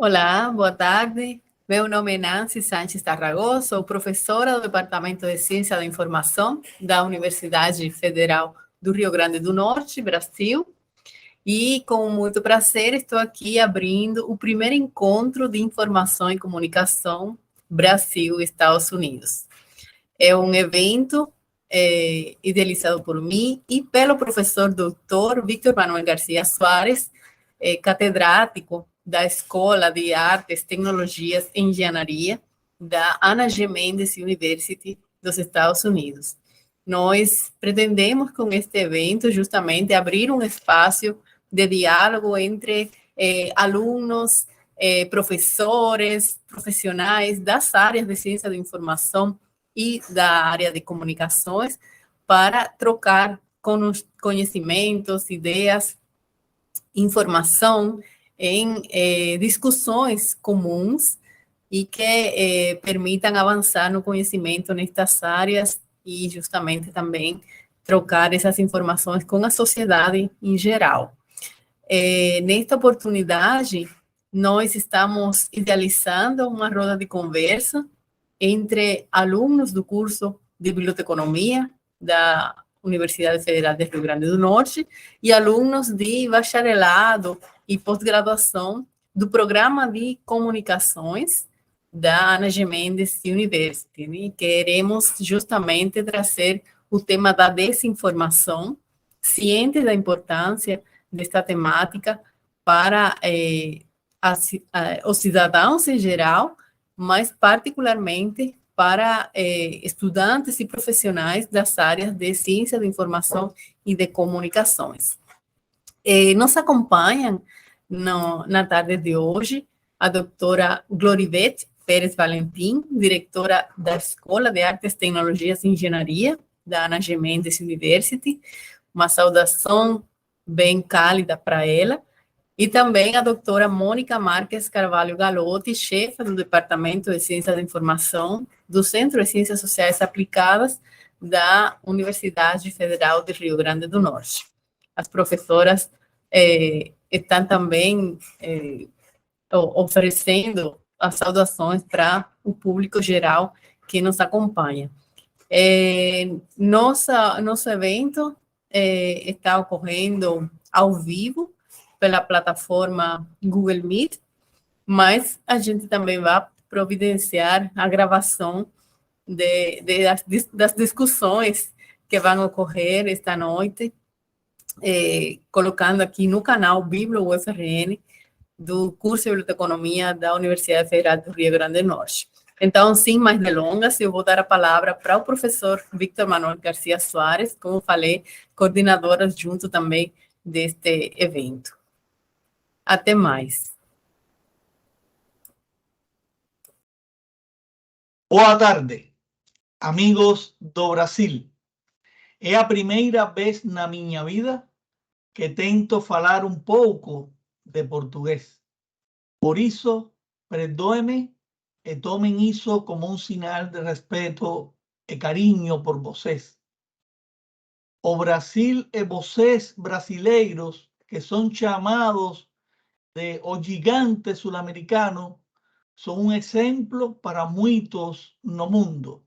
Olá, boa tarde. Meu nome é Nancy Sanches Tarragó, sou professora do Departamento de Ciência da Informação da Universidade Federal do Rio Grande do Norte, Brasil. E com muito prazer estou aqui abrindo o primeiro encontro de informação e comunicação Brasil-Estados Unidos. É um evento idealizado por mim e pelo professor Dr. Víctor Manuel Garcia Soares, catedrático da Escola de Artes, Tecnologias e Engenharia da Anna G. Mendes University dos Estados Unidos. Nós pretendemos com este evento justamente abrir um espaço de diálogo entre alunos, professores, profissionais das áreas de ciência da informação e da área de comunicações para trocar conhecimentos, ideias, informação em discussões comuns e que permitam avançar no conhecimento nestas áreas e justamente também trocar essas informações com a sociedade em geral. Nesta oportunidade, nós estamos idealizando uma roda de conversa entre alunos do curso de Biblioteconomia da Universidade Federal do Rio Grande do Norte e alunos de bacharelado e pós-graduação do Programa de Comunicações da Anna G. Mendes University. E queremos justamente trazer o tema da desinformação, cientes da importância desta temática para os cidadãos em geral, mas particularmente para estudantes e profissionais das áreas de ciência da informação e de comunicações. Nos acompanham na tarde de hoje a doutora Glorivete Pérez Valentim, diretora da Escola de Artes, Tecnologias e Engenharia da Anna G. Mendes University. Uma saudação bem cálida para ela. E também a doutora Mônica Marques Carvalho Galotti, chefe do Departamento de Ciência da Informação do Centro de Ciências Sociais Aplicadas da Universidade Federal do Rio Grande do Norte. As professoras estão também oferecendo as saudações para o público geral que nos acompanha. Nosso evento está ocorrendo ao vivo pela plataforma Google Meet, mas a gente também vai providenciar a gravação das discussões que vão ocorrer esta noite, colocando aqui no canal Bíblia UFRN do curso de Biblioteconomia da Universidade Federal do Rio Grande do Norte. Então, sem mais delongas, eu vou dar a palavra para o professor Víctor Manuel Garcia Soares, como falei, coordenadora junto também deste evento. Até mais. Boa tarde, amigos do Brasil. É a primeira vez na minha vida que tento falar um pouco de português. Por isso, perdoe-me e tomem isso como um sinal de respeito e carinho por vocês. O Brasil e vocês, brasileiros, que são chamados de o gigante sul-americano, são um exemplo para muitos no mundo.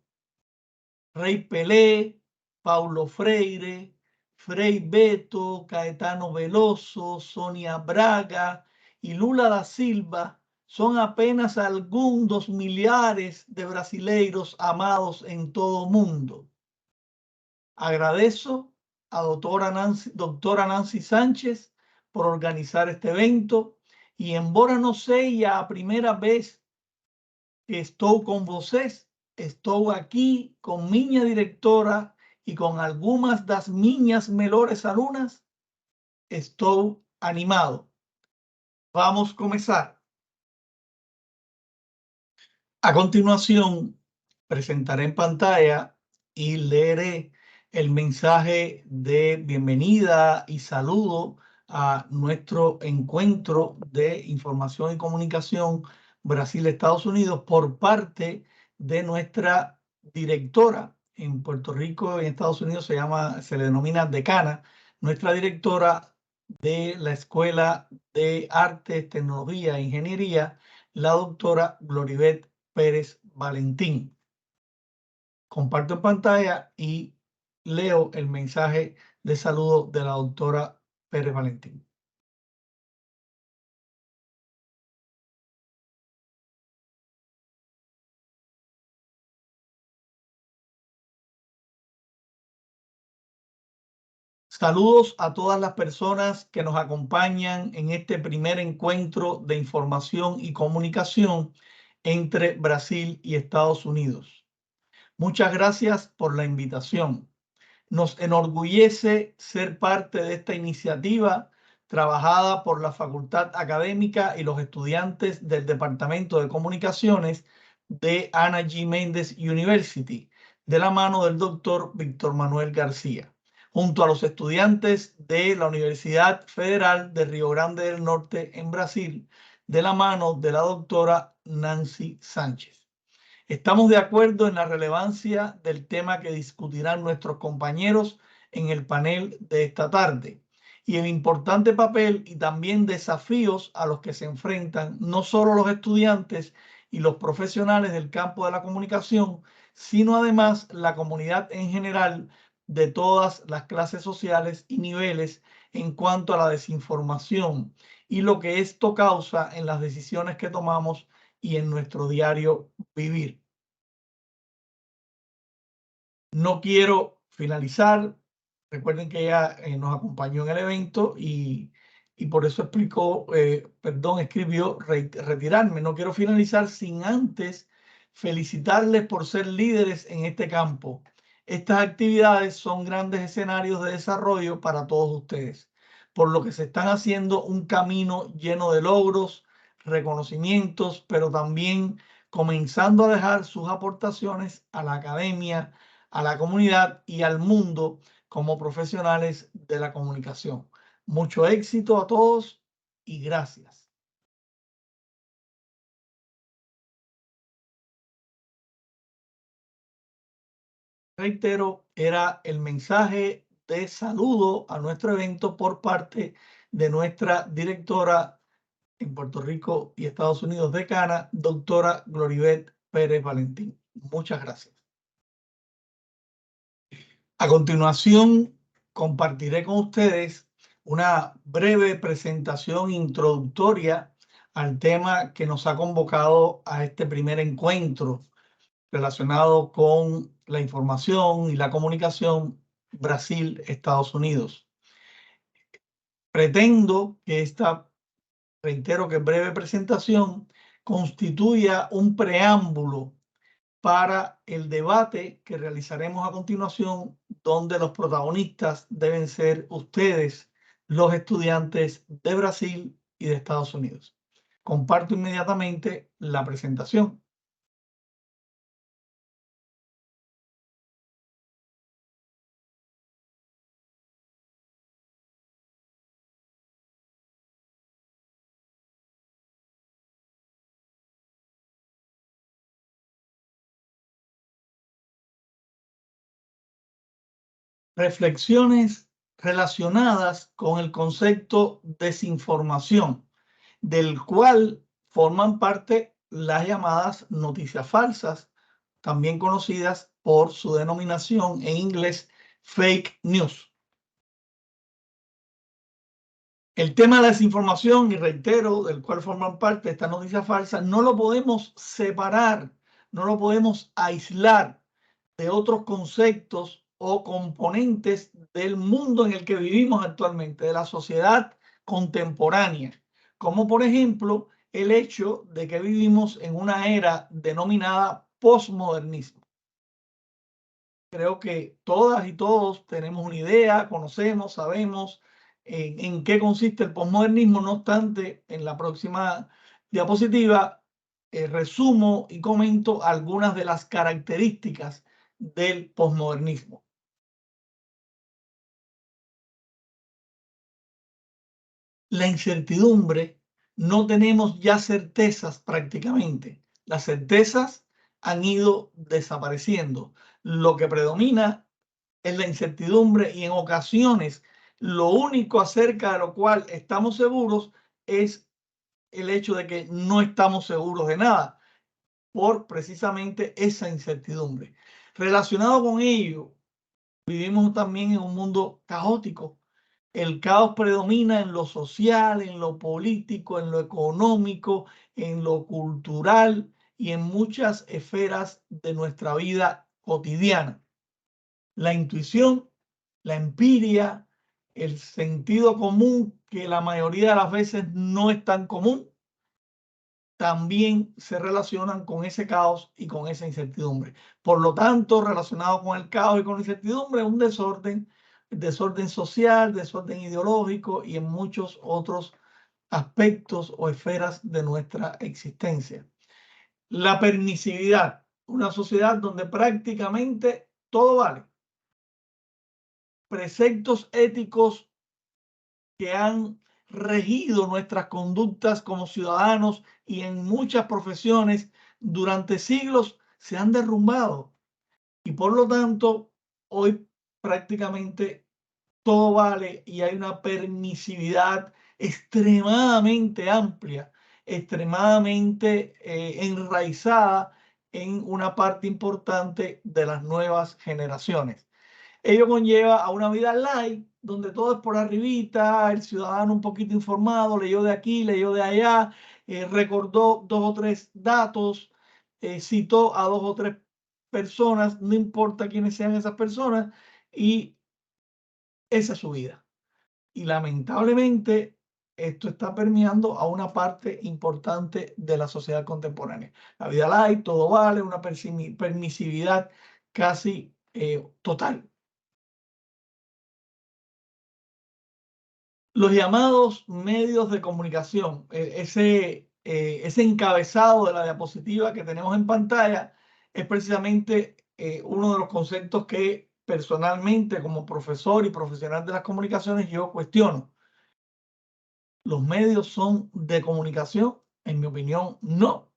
Rei Pelé, Paulo Freire, Frei Beto, Caetano Veloso, Sônia Braga e Lula da Silva são apenas alguns dos milhares de brasileiros amados em todo o mundo. Agradeço a doutora Nancy Sánchez por organizar este evento e, embora não seja a primeira vez que estou com vocês, estou aqui com minha diretora e com algumas das minhas melhores alunas. Estou animado. Vamos começar. A continuación, presentaré en pantalla y leeré el mensaje de bienvenida y saludo a nuestro encuentro de información y comunicación Brasil-Estados Unidos por parte de nuestra directora. En Puerto Rico y en Estados Unidos se le denomina decana, nuestra directora de la Escuela de Artes, Tecnología e Ingeniería, la doctora Gloribet Pérez Valentín. Comparto en pantalla y leo el mensaje de saludo de la doctora Pérez Valentín. Saludos a todas las personas que nos acompañan en este primer encuentro de información y comunicación entre Brasil y Estados Unidos. Muchas gracias por la invitación. Nos enorgullece ser parte de esta iniciativa trabajada por la Facultad Académica y los estudiantes del Departamento de Comunicaciones de Ana G. Méndez University, de la mano del doctor Víctor Manuel García, junto a los estudiantes de la Universidad Federal de Río Grande del Norte en Brasil, de la mano de la doctora Nancy Sánchez. Estamos de acuerdo en la relevancia del tema que discutirán nuestros compañeros en el panel de esta tarde y el importante papel y también desafíos a los que se enfrentan no solo los estudiantes y los profesionales del campo de la comunicación, sino además la comunidad en general de todas las clases sociales y niveles en cuanto a la desinformación y lo que esto causa en las decisiones que tomamos y en nuestro diario vivir. No quiero finalizar. Recuerden que ella nos acompañó en el evento y por eso escribió retirarme. No quiero finalizar sin antes felicitarles por ser líderes en este campo. Estas actividades son grandes escenarios de desarrollo para todos ustedes, por lo que se están haciendo un camino lleno de logros, reconocimientos, pero también comenzando a dejar sus aportaciones a la academia, a la comunidad y al mundo como profesionales de la comunicación. Mucho éxito a todos y gracias. Reitero, era el mensaje de saludo a nuestro evento por parte de nuestra directora en Puerto Rico y Estados Unidos decana, doctora Gloribet Pérez Valentín. Muchas gracias. A continuación, compartiré con ustedes una breve presentación introductoria al tema que nos ha convocado a este primer encuentro relacionado con la información y la comunicación Brasil-Estados Unidos. Pretendo que reitero que breve presentación constituya un preámbulo para el debate que realizaremos a continuación, donde los protagonistas deben ser ustedes, los estudiantes de Brasil y de Estados Unidos. Comparto inmediatamente la presentación. Reflexiones relacionadas con el concepto desinformación, del cual forman parte las llamadas noticias falsas, también conocidas por su denominación en inglés fake news. El tema de la desinformación, y reitero, del cual forman parte estas noticias falsas, no lo podemos separar, no lo podemos aislar de otros conceptos o componentes del mundo en el que vivimos actualmente, de la sociedad contemporánea, como por ejemplo el hecho de que vivimos en una era denominada posmodernismo. Creo que todas y todos tenemos una idea, conocemos, sabemos en qué consiste el posmodernismo. No obstante, en la próxima diapositiva resumo y comento algunas de las características del posmodernismo. La incertidumbre, no tenemos ya certezas prácticamente. Las certezas han ido desapareciendo. Lo que predomina es la incertidumbre y en ocasiones Lo único acerca de lo cual estamos seguros es el hecho de que no estamos seguros de nada por precisamente esa incertidumbre. Relacionado con ello, vivimos también en un mundo caótico. El caos predomina en lo social, en lo político, en lo económico, en lo cultural y en muchas esferas de nuestra vida cotidiana. La intuición, la empiria, el sentido común, que la mayoría de las veces no es tan común, también se relacionan con ese caos y con esa incertidumbre. Por lo tanto, relacionado con el caos y con la incertidumbre, un desorden social, desorden ideológico y en muchos otros aspectos o esferas de nuestra existencia. La permisividad, una sociedad donde prácticamente todo vale. Preceptos éticos que han regido nuestras conductas como ciudadanos y en muchas profesiones durante siglos se han derrumbado. Y por lo tanto, hoy prácticamente todo vale y hay una permisividad extremadamente amplia, extremadamente enraizada en una parte importante de las nuevas generaciones. Ello conlleva a una vida light, donde todo es por arribita, el ciudadano un poquito informado, leyó de aquí, leyó de allá, recordó 2 o 3 datos, citó a 2 o 3 personas, no importa quiénes sean esas personas, y esa es su vida. Y lamentablemente esto está permeando a una parte importante de la sociedad contemporánea. La vida light, todo vale, una permisividad casi total. Los llamados medios de comunicación, ese encabezado de la diapositiva que tenemos en pantalla, es precisamente uno de los conceptos que personalmente, como profesor y profesional de las comunicaciones, yo cuestiono. ¿Los medios son de comunicación? En mi opinión, no.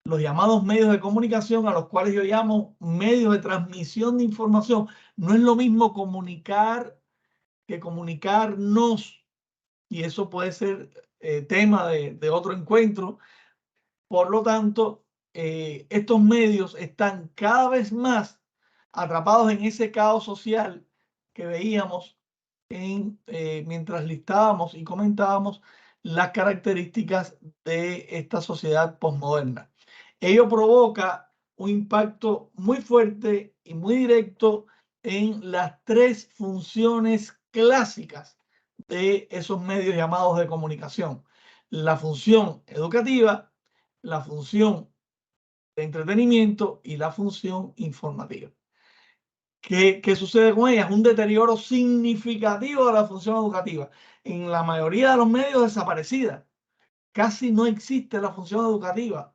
Los llamados medios de comunicación, a los cuales yo llamo medios de transmisión de información, no es lo mismo comunicar que comunicarnos. Y eso puede ser tema de otro encuentro. Por lo tanto, estos medios están cada vez más atrapados en ese caos social que veíamos mientras listábamos y comentábamos las características de esta sociedad posmoderna. Ello provoca un impacto muy fuerte y muy directo en las 3 funciones clásicas de esos medios llamados de comunicación: la función educativa, la función de entretenimiento y la función informativa. ¿Qué sucede con ellas? Un deterioro significativo de la función educativa. En la mayoría de los medios desaparecida. Casi no existe la función educativa.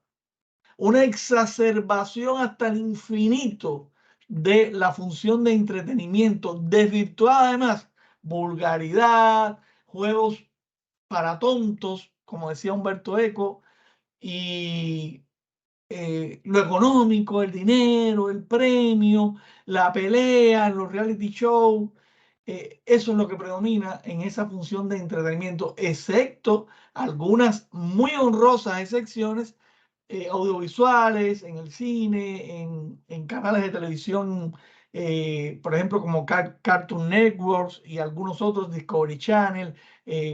Una exacerbación hasta el infinito de la función de entretenimiento, desvirtuada además, vulgaridad, juegos para tontos, como decía Humberto Eco, y lo económico, el dinero, el premio, la pelea, los reality shows, eso es lo que predomina en esa función de entretenimiento, excepto algunas muy honrosas excepciones audiovisuales, en el cine, en canales de televisión, por ejemplo, como Cartoon Networks y algunos otros, Discovery Channel,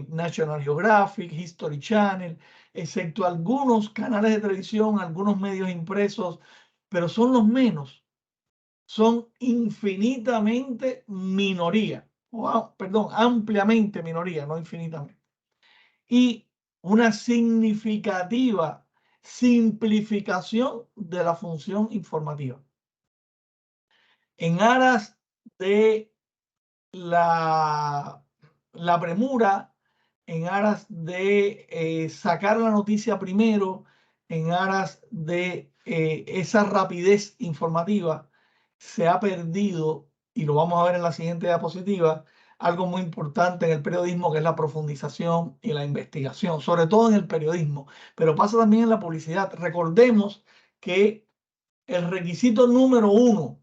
National Geographic, History Channel, excepto algunos canales de televisión, algunos medios impresos, pero son los menos, son infinitamente minoría, perdón, ampliamente minoría, no infinitamente. Y una significativa simplificación de la función informativa. En aras de la premura, en aras de sacar la noticia primero, en aras de esa rapidez informativa, se ha perdido, y lo vamos a ver en la siguiente diapositiva, algo muy importante en el periodismo, que es la profundización y la investigación, sobre todo en el periodismo, pero pasa también en la publicidad. Recordemos que el requisito número 1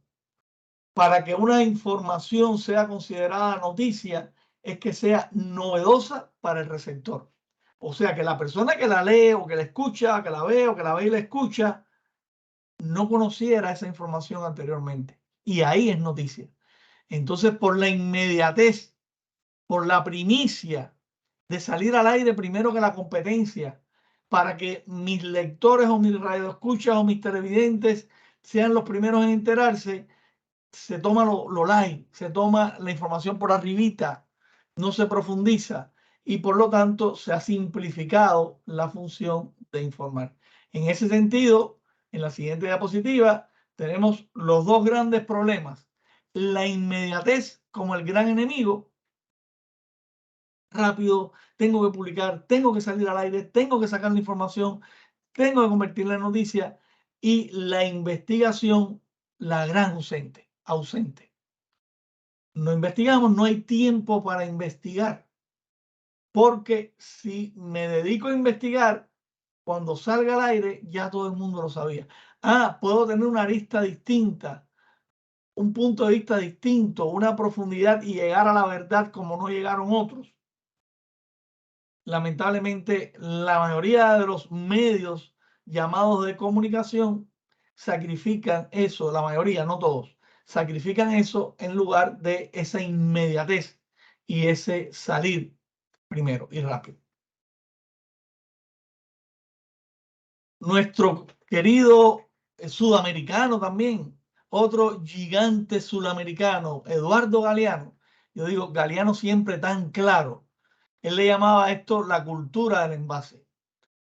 para que una información sea considerada noticia es que sea novedosa para el receptor. O sea, que la persona que la lee o que la escucha, que la ve o que la ve y la escucha, no conociera esa información anteriormente. Y ahí es noticia. Entonces, por la inmediatez, por la primicia de salir al aire primero que la competencia, para que mis lectores o mis radioescuchas o mis televidentes sean los primeros en enterarse, se toma lo light, se toma la información por arribita, no se profundiza y por lo tanto se ha simplificado la función de informar. En ese sentido, en la siguiente diapositiva tenemos los dos grandes problemas. La inmediatez como el gran enemigo. Rápido, tengo que publicar, tengo que salir al aire, tengo que sacar la información, tengo que convertirla en noticia, y la investigación, la gran ausente. No investigamos, no hay tiempo para investigar, porque si me dedico a investigar, cuando salga al aire ya todo el mundo lo sabía. Puedo tener una arista distinta, un punto de vista distinto, una profundidad y llegar a la verdad como no llegaron otros. Lamentablemente, la mayoría de los medios llamados de comunicación sacrifican eso, la mayoría, no todos, sacrifican eso en lugar de esa inmediatez y ese salir primero y rápido. Nuestro querido sudamericano también, otro gigante sudamericano, Eduardo Galeano. Yo digo, Galeano siempre tan claro. Él le llamaba a esto la cultura del envase.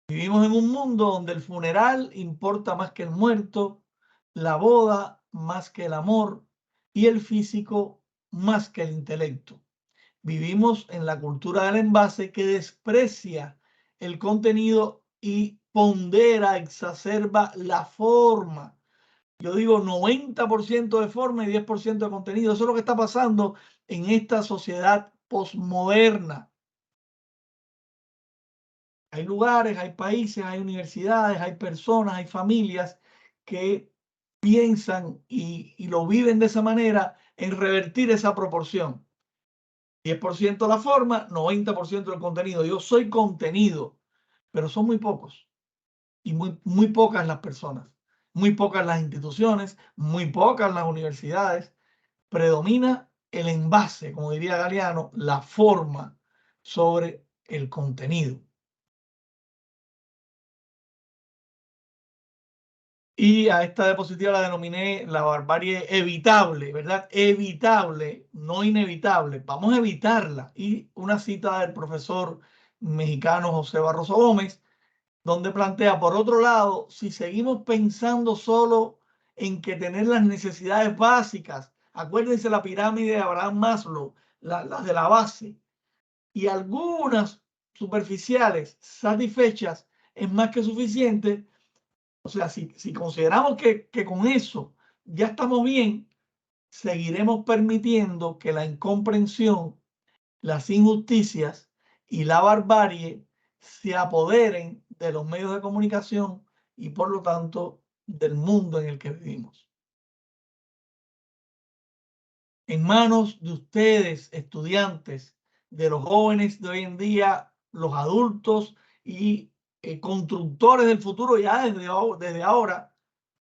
Vivimos en un mundo donde el funeral importa más que el muerto, la boda más que el amor y el físico más que el intelecto. Vivimos en la cultura del envase que desprecia el contenido y pondera, exacerba la forma. Yo digo 90% de forma y 10% de contenido. Eso es lo que está pasando en esta sociedad posmoderna. Hay lugares, hay países, hay universidades, hay personas, hay familias que piensan y lo viven de esa manera en revertir esa proporción. 10% la forma, 90% del contenido. Yo soy contenido, pero son muy pocos y muy pocas las personas, muy pocas las instituciones, muy pocas las universidades. Predomina el envase, como diría Galeano, la forma sobre el contenido. Y a esta diapositiva la denominé la barbarie evitable, ¿verdad? Evitable, no inevitable. Vamos a evitarla. Y una cita del profesor mexicano José Barroso Gómez, donde plantea, por otro lado, si seguimos pensando solo en que tener las necesidades básicas, acuérdense la pirámide de Abraham Maslow, las de la base, y algunas superficiales satisfechas es más que suficiente. O sea, si consideramos que con eso ya estamos bien, seguiremos permitiendo que la incomprensión, las injusticias y la barbarie se apoderen de los medios de comunicación y por lo tanto del mundo en el que vivimos. En manos de ustedes, estudiantes, de los jóvenes de hoy en día, los adultos y constructores del futuro ya desde ahora,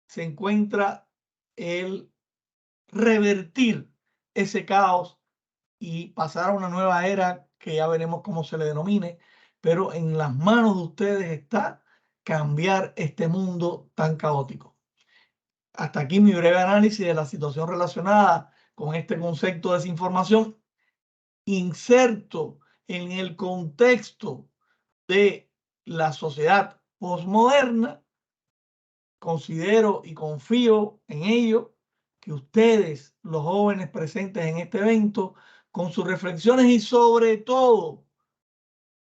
se encuentra el revertir ese caos y pasar a una nueva era que ya veremos cómo se le denomine, pero en las manos de ustedes está cambiar este mundo tan caótico. Hasta aquí mi breve análisis de la situación relacionada con este concepto de desinformación, inserto en el contexto de la sociedad posmoderna. Considero y confío en ello que ustedes, los jóvenes presentes en este evento, con sus reflexiones y sobre todo,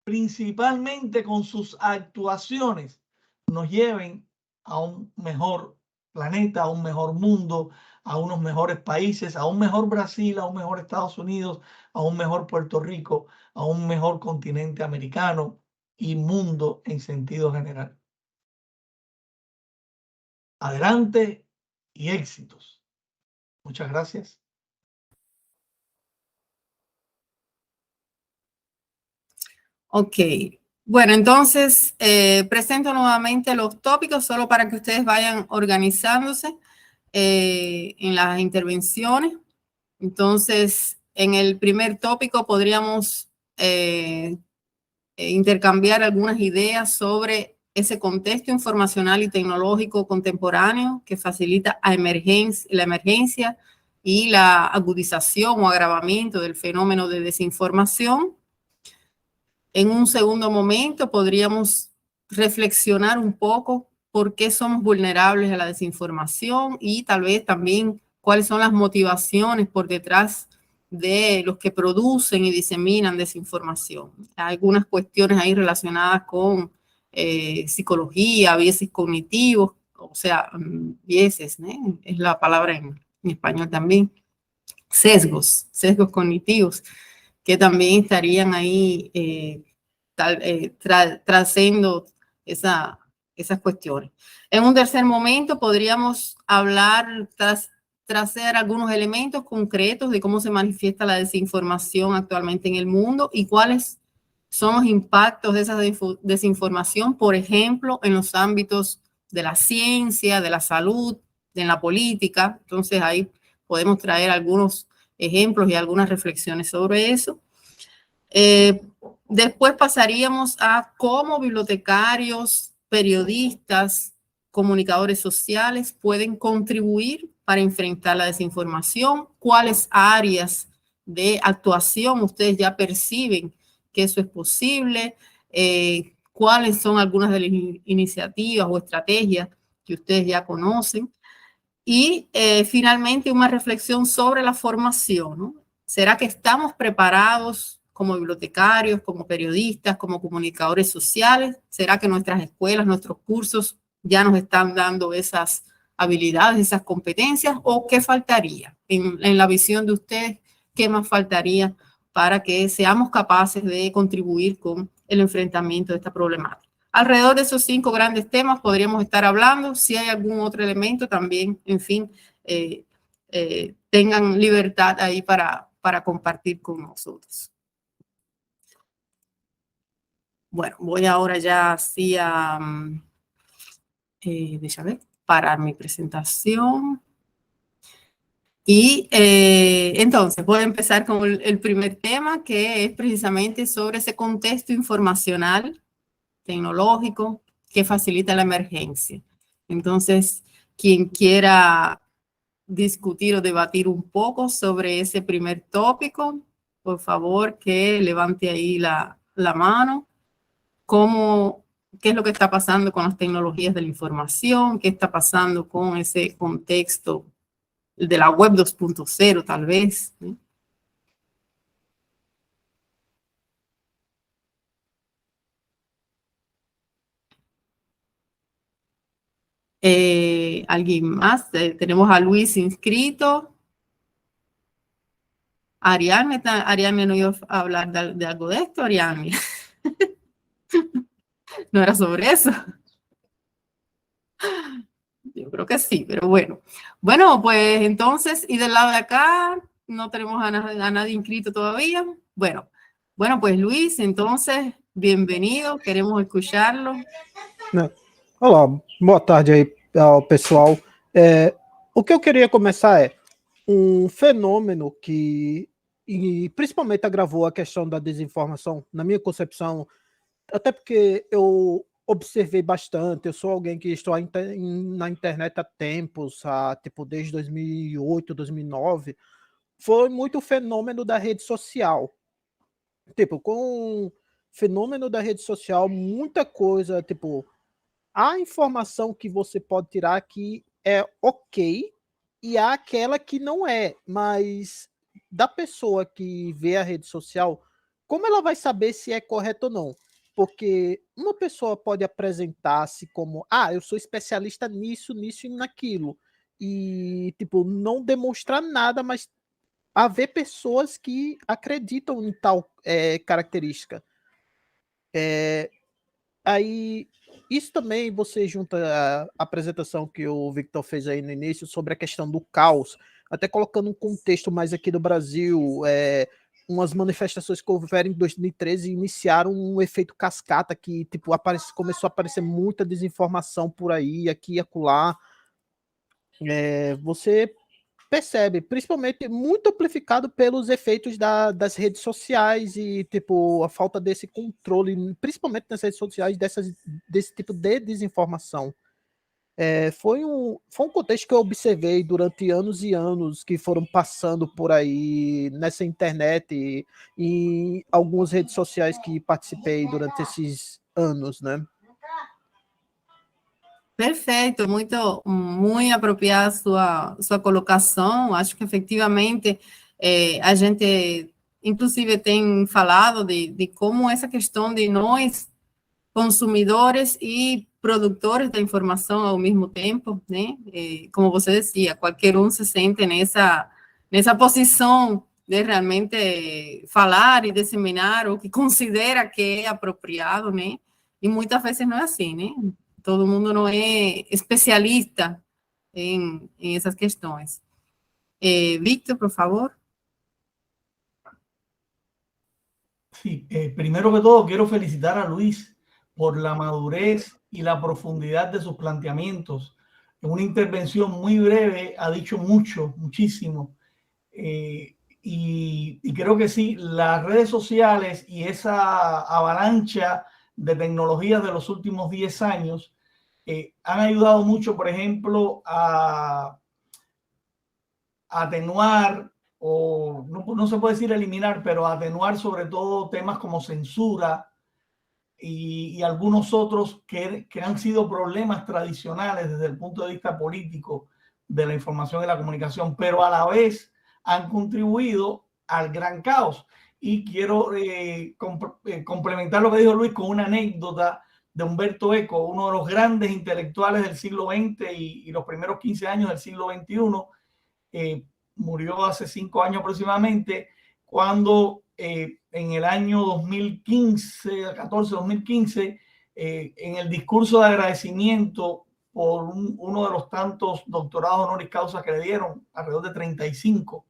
principalmente con sus actuaciones, nos lleven a un mejor planeta, a un mejor mundo, a unos mejores países, a un mejor Brasil, a un mejor Estados Unidos, a un mejor Puerto Rico, a un mejor continente americano y mundo en sentido general. Adelante y éxitos. Muchas gracias. Ok. Bueno, entonces presento nuevamente los tópicos solo para que ustedes vayan organizándose en las intervenciones. Entonces, en el primer tópico podríamos intercambiar algunas ideas sobre ese contexto informacional y tecnológico contemporáneo que facilita la emergencia y la agudización o agravamiento del fenómeno de desinformación. En un segundo momento podríamos reflexionar un poco por qué somos vulnerables a la desinformación y tal vez también cuáles son las motivaciones por detrás de los que producen y diseminan desinformación. Hay algunas cuestiones ahí relacionadas con psicología, biases cognitivos, o sea, biases, ¿no? Es la palabra en español también, sesgos cognitivos, que también estarían ahí trayendo esas cuestiones. En un tercer momento podríamos hablar, tracer algunos elementos concretos de cómo se manifiesta la desinformación actualmente en el mundo y cuáles son los impactos de esa desinformación, por ejemplo, en los ámbitos de la ciencia, de la salud, de la política. Entonces ahí podemos traer algunos ejemplos y algunas reflexiones sobre eso. Después pasaríamos a cómo bibliotecarios, periodistas, comunicadores sociales pueden contribuir para enfrentar la desinformación, cuáles áreas de actuación ustedes ya perciben que eso es posible, cuáles son algunas de las iniciativas o estrategias que ustedes ya conocen. Y finalmente una reflexión sobre la formación, ¿no? ¿Será que estamos preparados como bibliotecarios, como periodistas, como comunicadores sociales? ¿Será que nuestras escuelas, nuestros cursos ya nos están dando esas habilidades, esas competencias? ¿O qué faltaría? En la visión de ustedes, ¿qué más faltaría para que seamos capaces de contribuir con el enfrentamiento de esta problemática? Alrededor de esos 5 grandes temas podríamos estar hablando. Si hay algún otro elemento también, en fin, tengan libertad ahí para compartir con nosotros. Bueno, voy ahora ya así a, déjame parar mi presentación. Y entonces voy a empezar con el primer tema, que es precisamente sobre ese contexto informacional, tecnológico, que facilita la emergencia. Entonces, quien quiera discutir o debatir un poco sobre ese primer tópico, por favor que levante ahí la mano. ¿Qué es lo que está pasando con las tecnologías de la información? ¿Qué está pasando con ese contexto de la web 2.0 tal vez? ¿Sí? ¿Alguien más? Tenemos a Luis inscrito. Ariane no iba a hablar de algo de esto, Ariane. No era sobre eso. Yo creo que sí, pero bueno. Bueno, pues entonces, y del lado de acá, no tenemos a nadie inscrito todavía. Bueno, pues Luis, entonces, bienvenido, queremos escucharlo. Olá, boa tarde aí ao pessoal. O que eu queria começar é um fenômeno que, e principalmente agravou a questão da desinformação, na minha concepção, até porque eu observei bastante, eu sou alguém que estou na internet há tempos, tipo desde 2008, 2009, foi muito o fenômeno da rede social. Tipo, com o fenômeno da rede social, muita coisa, tipo, a informação que você pode tirar que é ok, e há aquela que não é, mas da pessoa que vê a rede social, como ela vai saber se é correto ou não? Porque uma pessoa pode apresentar-se como, eu sou especialista nisso, nisso e naquilo, e, tipo, não demonstrar nada, mas haver pessoas que acreditam em tal característica. Aí, isso também você junta a apresentação que o Victor fez aí no início sobre a questão do caos, até colocando um contexto mais aqui do Brasil, umas manifestações que houveram em 2013 e iniciaram um efeito cascata que tipo, começou a aparecer muita desinformação por aí, aqui e acolá. Você percebe, principalmente muito amplificado pelos efeitos das redes sociais e tipo a falta desse controle, principalmente nas redes sociais, desse tipo de desinformação. Foi um contexto que eu observei durante anos e anos que foram passando por aí nessa internet e em algumas redes sociais que participei durante esses anos, né? Perfeito, muito apropriada sua colocação. Acho que efetivamente a gente, inclusive, tem falado de como essa questão de nós, consumidores e produtores da informação ao mesmo tempo, né? Como você dizia, qualquer um se sente nessa posição de realmente falar e disseminar o que considera que é apropriado, né? E muitas vezes não é assim, né? Todo mundo não é especialista em essas questões. Víctor, por favor. Sí, primero que todo quiero felicitar a Luis por la madurez y la profundidad de sus planteamientos. En una intervención muy breve ha dicho mucho, muchísimo. Y creo que sí, las redes sociales y esa avalancha de tecnologías de los últimos 10 años han ayudado mucho, por ejemplo, a atenuar, o no se puede decir eliminar, pero atenuar sobre todo temas como censura y algunos otros que han sido problemas tradicionales desde el punto de vista político de la información y la comunicación, pero a la vez han contribuido al gran caos. Y quiero complementar lo que dijo Luis con una anécdota de Umberto Eco, uno de los grandes intelectuales del siglo XX y los primeros 15 años del siglo XXI. Murió hace 5 años aproximadamente, cuando en el año 2015, en el discurso de agradecimiento por uno de los tantos doctorados honoris causa que le dieron, alrededor de 35,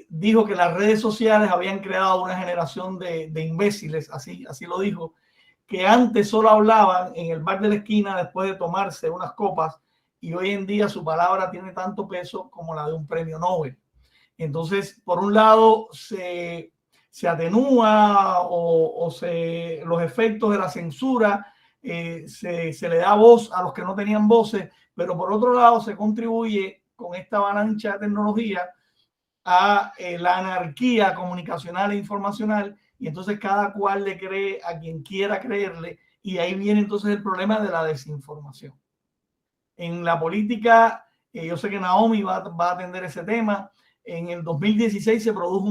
dijo que las redes sociales habían creado una generación de imbéciles, así lo dijo, que antes solo hablaban en el bar de la esquina después de tomarse unas copas, y hoy en día su palabra tiene tanto peso como la de un premio Nobel. Entonces, por un lado, se atenúa los efectos de la censura, se le da voz a los que no tenían voces, pero por otro lado se contribuye con esta avalancha de tecnología a la anarquía comunicacional e informacional, y entonces cada cual le cree a quien quiera creerle, y ahí viene entonces el problema de la desinformación. En la política, yo sé que Naomi va a atender ese tema. En el 2016 se produjo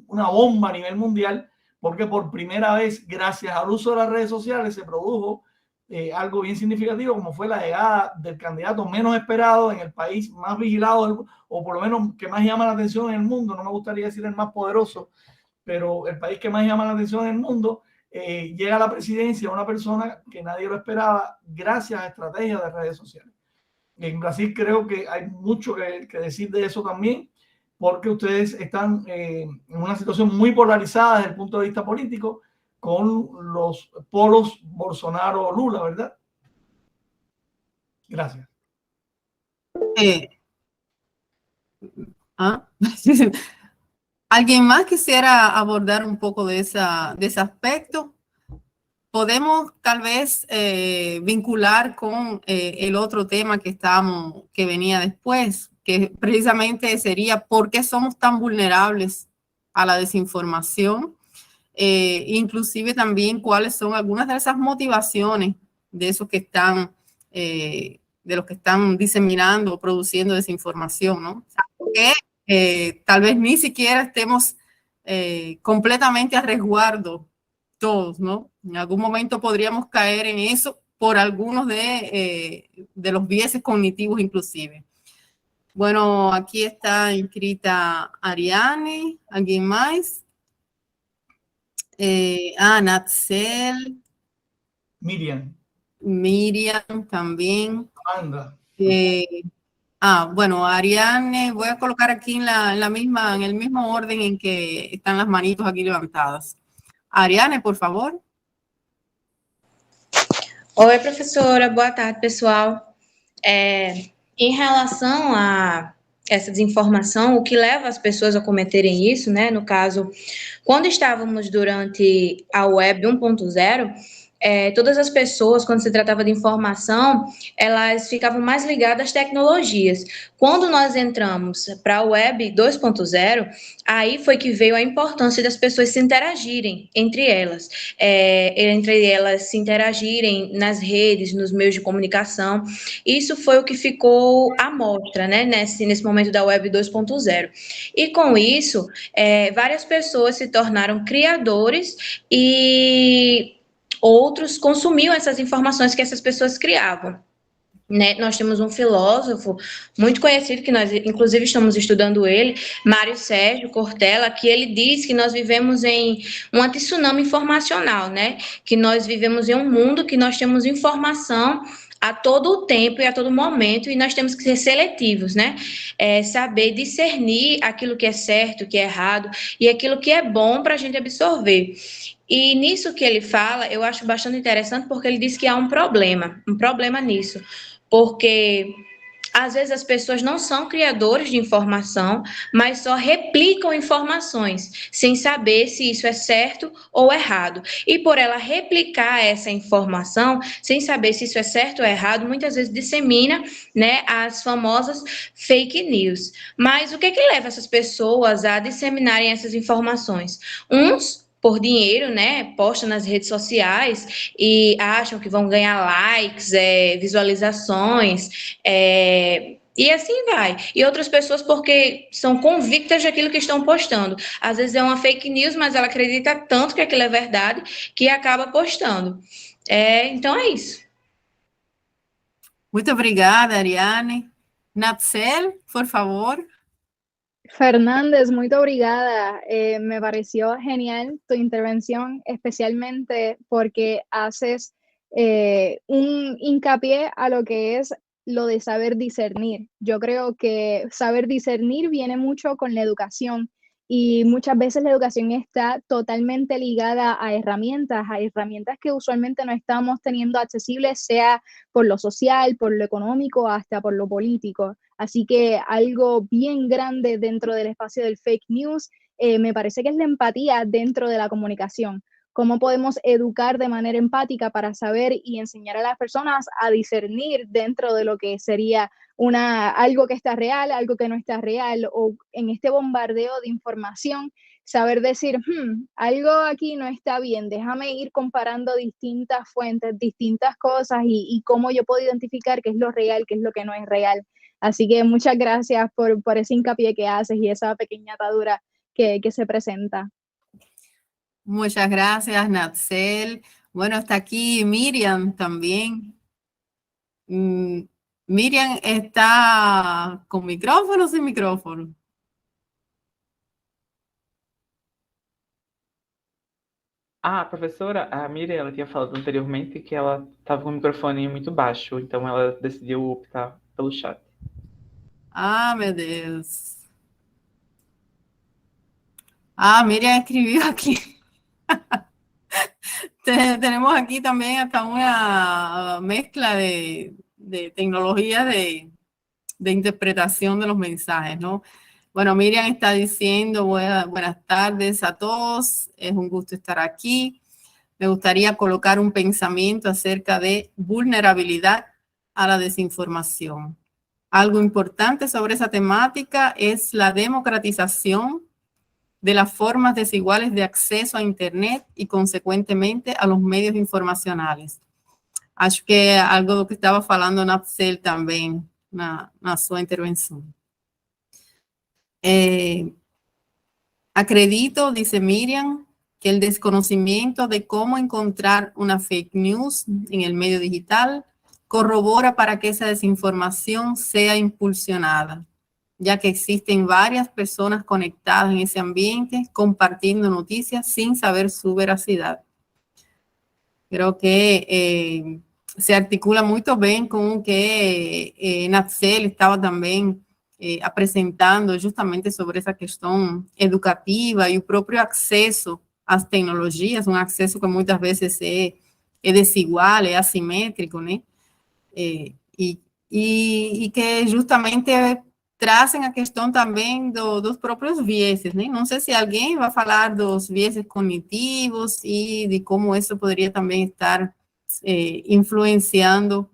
una bomba a nivel mundial, porque por primera vez, gracias al uso de las redes sociales, se produjo algo bien significativo, como fue la llegada del candidato menos esperado en el país más vigilado, o por lo menos que más llama la atención en el mundo. No me gustaría decir el más poderoso, pero el país que más llama la atención en el mundo. Llega a la presidencia una persona que nadie lo esperaba, gracias a estrategias de redes sociales. En Brasil creo que hay mucho que decir de eso también, porque ustedes están en una situación muy polarizada desde el punto de vista político, con los polos Bolsonaro-Lula, ¿verdad? Gracias. ¿Alguien más quisiera abordar un poco de ese aspecto? Podemos tal vez vincular con el otro tema que venía después, que precisamente sería por qué somos tan vulnerables a la desinformación, inclusive también cuáles son algunas de esas motivaciones de esos que están, de los que están diseminando o produciendo desinformación, ¿no? Porque tal vez ni siquiera estemos completamente a resguardo todos, ¿no? En algún momento podríamos caer en eso por algunos de los biases cognitivos inclusive. Bueno, aquí está inscrita Ariane, ¿alguien más? Natzel. Miriam también. Amanda. Bueno, Ariane, voy a colocar aquí en el mismo orden en que están las manitos aquí levantadas. Ariane, por favor. Oi, professora, boa tarde, pessoal. Em relação a essa desinformação, o que leva as pessoas a cometerem isso, né? No caso, quando estávamos durante a web 1.0, todas as pessoas, quando se tratava de informação, elas ficavam mais ligadas às tecnologias. Quando nós entramos para a web 2.0, aí foi que veio a importância das pessoas se interagirem entre elas, se interagirem nas redes, nos meios de comunicação. Isso foi o que ficou à mostra, né, nesse momento da web 2.0. E com isso, várias pessoas se tornaram criadores e outros consumiam essas informações que essas pessoas criavam. Né? Nós temos um filósofo muito conhecido, que nós inclusive estamos estudando ele, Mário Sérgio Cortella, que ele diz que nós vivemos em um tsunami informacional, né? Que nós vivemos em um mundo que nós temos informação a todo o tempo e a todo momento, e nós temos que ser seletivos, né? Saber discernir aquilo que é certo, o que é errado, e aquilo que é bom para a gente absorver. E nisso que ele fala, eu acho bastante interessante, porque ele diz que há um problema nisso, porque às vezes as pessoas não são criadores de informação, mas só replicam informações, sem saber se isso é certo ou errado. E por ela replicar essa informação, sem saber se isso é certo ou errado, muitas vezes dissemina, né, as famosas fake news. Mas o que leva essas pessoas a disseminarem essas informações? Uns por dinheiro, né, postam nas redes sociais e acham que vão ganhar likes, visualizações, e assim vai. E outras pessoas porque são convictas daquilo que estão postando. Às vezes é uma fake news, mas ela acredita tanto que aquilo é verdade que acaba postando. Então é isso. Muito obrigada, Ariane. Natzel, por favor. Fernández, muy obrigada. Me pareció genial tu intervención, especialmente porque haces un hincapié a lo que es lo de saber discernir. Yo creo que saber discernir viene mucho con la educación, y muchas veces la educación está totalmente ligada a herramientas que usualmente no estamos teniendo accesibles, sea por lo social, por lo económico, hasta por lo político. Así que algo bien grande dentro del espacio del fake news, me parece que es la empatía dentro de la comunicación. Cómo podemos educar de manera empática para saber y enseñar a las personas a discernir dentro de lo que sería algo que está real, algo que no está real, o en este bombardeo de información, saber decir, algo aquí no está bien, déjame ir comparando distintas fuentes, distintas cosas, y cómo yo puedo identificar qué es lo real, qué es lo que no es real. Así que muchas gracias por ese hincapié que haces y esa pequeña atadura que se presenta. Muchas gracias, Natzel. Bueno, está aquí Miriam también. Miriam está con micrófono o sin micrófono. Professora, a Miriam, ela tinha falado anteriormente que ela estava com o microfone muito baixo, então ela decidiu optar pelo chat. Meu Deus. Miriam escribió aquí. Tenemos aquí también hasta una mezcla de tecnologías de interpretación de los mensajes, ¿no? Bueno, Miriam está diciendo buenas tardes a todos, es un gusto estar aquí. Me gustaría colocar un pensamiento acerca de vulnerabilidad a la desinformación. Algo importante sobre esa temática es la democratización de las formas desiguales de acceso a Internet y, consecuentemente, a los medios informacionales. Acho que é algo que estava falando Natzel também na sua intervenção. Acredito, dice Miriam, que el desconocimiento de cómo encontrar una fake news en el medio digital corrobora para que esa desinformación sea impulsionada, ya que existen varias personas conectadas en ese ambiente compartiendo noticias sin saber su veracidad. Creo que se articula muito bem com o que Natzel estava também apresentando, justamente sobre essa questão educativa e o próprio acesso às tecnologias, um acesso que muitas vezes é desigual, é assimétrico, né? E que justamente trazem a questão também dos próprios vieses, né? Não sei se alguém vai falar dos vieses cognitivos e de como isso poderia também estar influenciando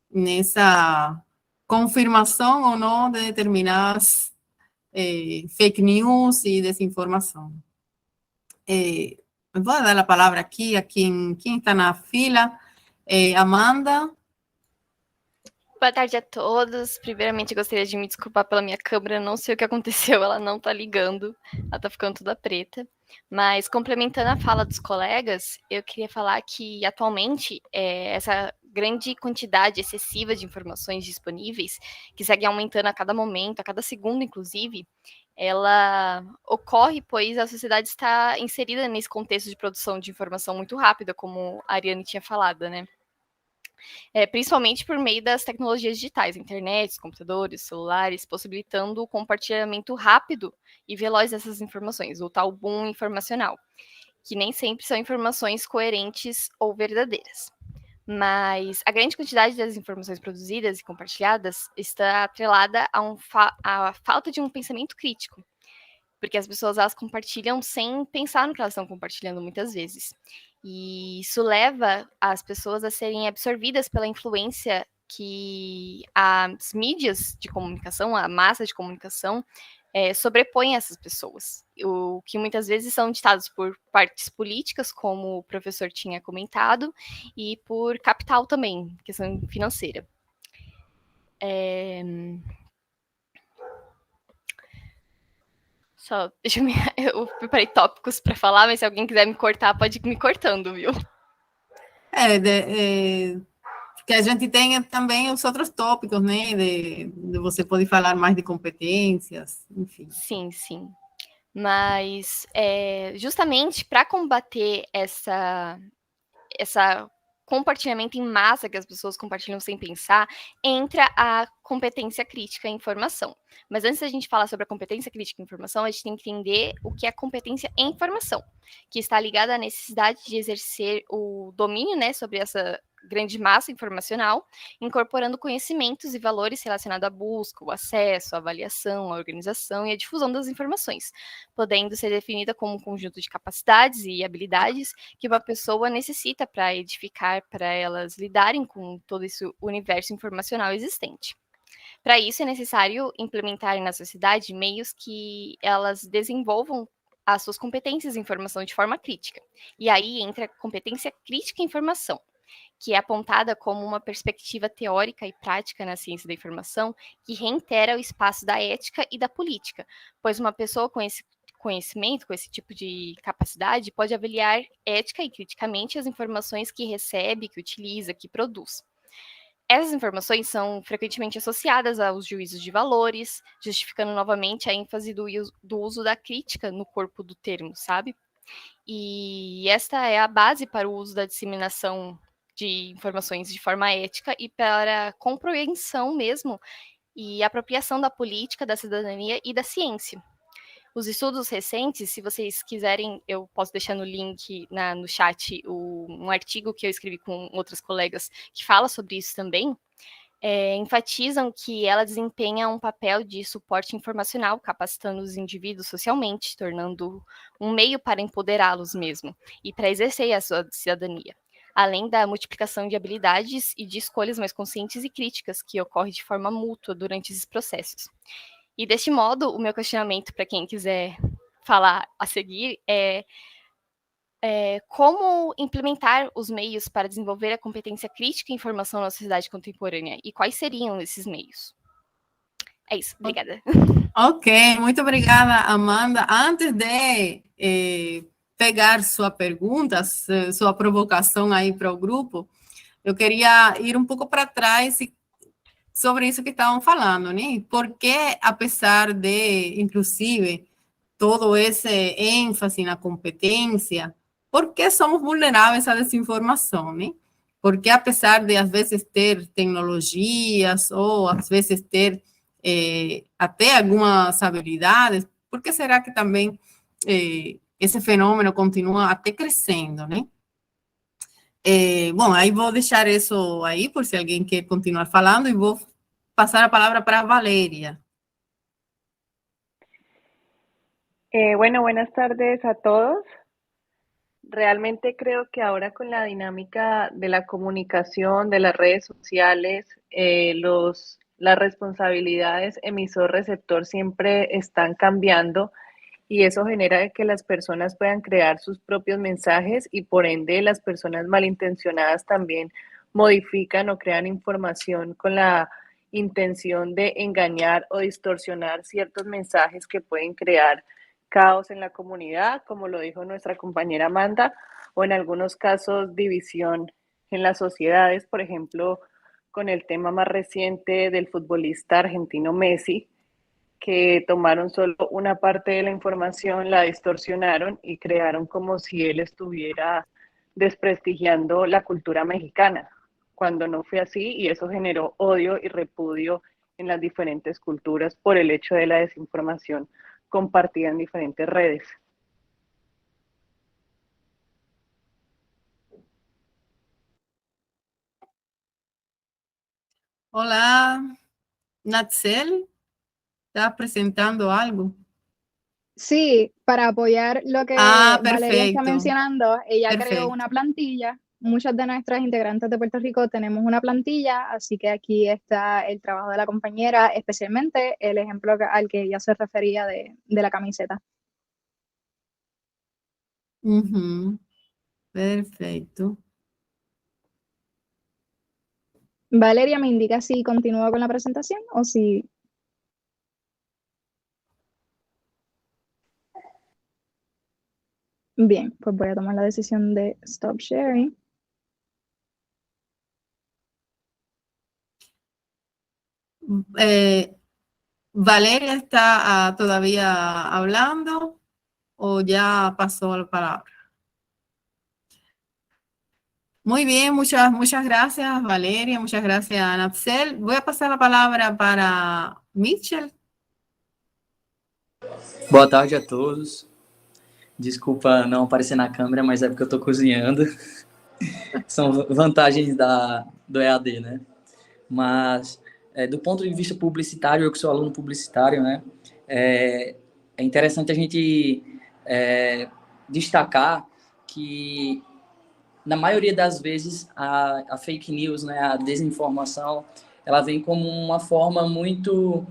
nessa confirmação ou não de determinadas fake news e desinformação. Vou dar a palavra aqui a quem está na fila. Amanda. Boa tarde a todos. Primeiramente, eu gostaria de me desculpar pela minha câmera, não sei o que aconteceu, ela não tá ligando, ela tá ficando toda preta. Mas, complementando a fala dos colegas, eu queria falar que, atualmente, essa grande quantidade excessiva de informações disponíveis, que segue aumentando a cada momento, a cada segundo, inclusive, ela ocorre, pois a sociedade está inserida nesse contexto de produção de informação muito rápida, como a Ariane tinha falado, né? Principalmente por meio das tecnologias digitais, internet, computadores, celulares, possibilitando o compartilhamento rápido e veloz dessas informações, o tal boom informacional, que nem sempre são informações coerentes ou verdadeiras. Mas a grande quantidade das informações produzidas e compartilhadas está atrelada à falta de um pensamento crítico, porque as pessoas elas compartilham sem pensar no que elas estão compartilhando muitas vezes. E isso leva as pessoas a serem absorvidas pela influência que as mídias de comunicação, a massa de comunicação, sobrepõe essas pessoas. O que muitas vezes são ditados por partes políticas, como o professor tinha comentado, e por capital também, questão financeira. Só, eu preparei tópicos para falar, mas se alguém quiser me cortar, pode ir me cortando, viu? Que a gente tenha também os outros tópicos, né? De você pode falar mais de competências, enfim. Sim, sim. Mas, justamente para combater essa compartilhamento em massa que as pessoas compartilham sem pensar, entra a competência crítica em informação. Mas antes da gente falar sobre a competência crítica em informação, a gente tem que entender o que é competência em informação, que está ligada à necessidade de exercer o domínio, né, sobre essa grande massa informacional, incorporando conhecimentos e valores relacionados à busca, o acesso, a avaliação, a organização e a difusão das informações, podendo ser definida como um conjunto de capacidades e habilidades que uma pessoa necessita para edificar, para elas lidarem com todo esse universo informacional existente. Para isso, é necessário implementar na sociedade meios que elas desenvolvam as suas competências em informação de forma crítica. E aí entra a competência crítica em informação, que é apontada como uma perspectiva teórica e prática na ciência da informação que reitera o espaço da ética e da política, pois uma pessoa com esse conhecimento, com esse tipo de capacidade, pode avaliar ética e criticamente as informações que recebe, que utiliza, que produz. Essas informações são frequentemente associadas aos juízos de valores, justificando novamente a ênfase do uso da crítica no corpo do termo, sabe? E esta é a base para o uso da disseminação de informações de forma ética e para a compreensão mesmo e apropriação da política, da cidadania e da ciência. Os estudos recentes, se vocês quiserem, eu posso deixar no link no chat um artigo que eu escrevi com outros colegas que fala sobre isso também, enfatizam que ela desempenha um papel de suporte informacional, capacitando os indivíduos socialmente, tornando um meio para empoderá-los mesmo e para exercer a sua cidadania, além da multiplicação de habilidades e de escolhas mais conscientes e críticas que ocorre de forma mútua durante esses processos. E deste modo, o meu questionamento para quem quiser falar a seguir é como implementar os meios para desenvolver a competência crítica em informação na sociedade contemporânea e quais seriam esses meios? É isso, obrigada. Ok, muito obrigada, Amanda. Antes de pegar sua pergunta, sua provocação aí para o grupo, eu queria ir um pouco para trás sobre isso que estavam falando, né? Porque, apesar de, inclusive, todo esse ênfase na competência, por que somos vulneráveis à desinformação, né? porque apesar de, às vezes, ter tecnologias ou, às vezes, ter até algumas habilidades, por que será que também esse fenômeno continua até crescendo, né? Bom, aí vou deixar isso aí, por se alguém quer continuar falando, e vou passar a palavra para a Valeria. Bueno, buenas tardes a todos. Realmente creo que ahora con la dinámica de la comunicación, de las redes sociales, las responsabilidades emisor-receptor siempre están cambiando y eso genera que las personas puedan crear sus propios mensajes y por ende las personas malintencionadas también modifican o crean información con la intención de engañar o distorsionar ciertos mensajes que pueden crear caos en la comunidad, como lo dijo nuestra compañera Amanda, o en algunos casos división en las sociedades, por ejemplo, con el tema más reciente del futbolista argentino Messi, que tomaron solo una parte de la información, la distorsionaron y crearon como si él estuviera desprestigiando la cultura mexicana, cuando no fue así, y eso generó odio y repudio en las diferentes culturas por el hecho de la desinformación compartida en diferentes redes. Olá, Natzel, ¿estás presentando algo? Sí, para apoyar lo que Valeria está mencionando, ella creó una plantilla. Muchas de nuestras integrantes de Puerto Rico tenemos una plantilla, así que aquí está el trabajo de la compañera, especialmente el ejemplo al que ella se refería de la camiseta. Perfecto. Valeria, ¿me indica si continúo con la presentación o si...? Bien, pues voy a tomar la decisión de stop sharing. ¿Valeria está todavía hablando o ya pasó la palabra? Muy bien, muchas gracias, Valeria, muchas gracias, Natzel. Voy a pasar la palabra para Mitchell. Boa tarde a todos. Desculpa não aparecer na câmera, mas é porque eu estou cozinhando. São vantagens do EAD, né? Mas, do ponto de vista publicitário, eu que sou aluno publicitário, né? É interessante a gente destacar que, na maioria das vezes, a fake news, né, a desinformação, ela vem como uma forma muito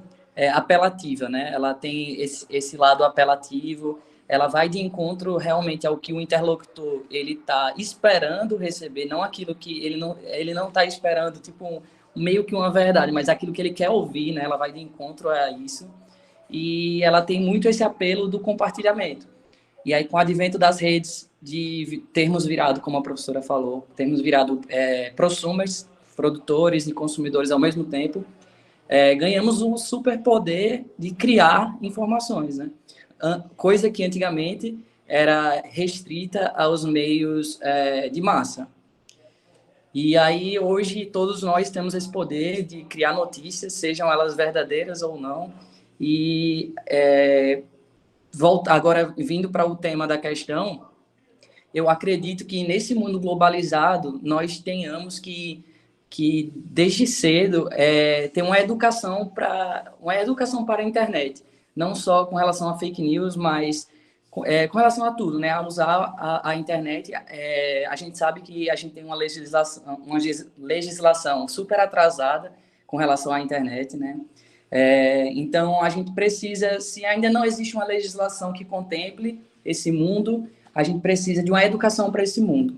apelativa, né? Ela tem esse lado apelativo, ela vai de encontro realmente ao que o interlocutor ele está esperando receber, não aquilo que ele não está esperando, tipo meio que uma verdade, mas aquilo que ele quer ouvir, né? Ela vai de encontro a isso e ela tem muito esse apelo do compartilhamento. E aí, com o advento das redes, de termos virado, como a professora falou, termos virado prosumers, produtores e consumidores ao mesmo tempo, ganhamos um superpoder de criar informações, né? Coisa que antigamente era restrita aos meios de massa. E aí, hoje, todos nós temos esse poder de criar notícias, sejam elas verdadeiras ou não. E agora, vindo para o tema da questão, eu acredito que nesse mundo globalizado, nós tenhamos que desde cedo, ter uma educação para a internet. Não só com relação a fake news, mas com relação a tudo, né? A usar a internet. A gente sabe que a gente tem uma legislação super atrasada com relação à internet, né? Então, a gente precisa, se ainda não existe uma legislação que contemple esse mundo, a gente precisa de uma educação para esse mundo.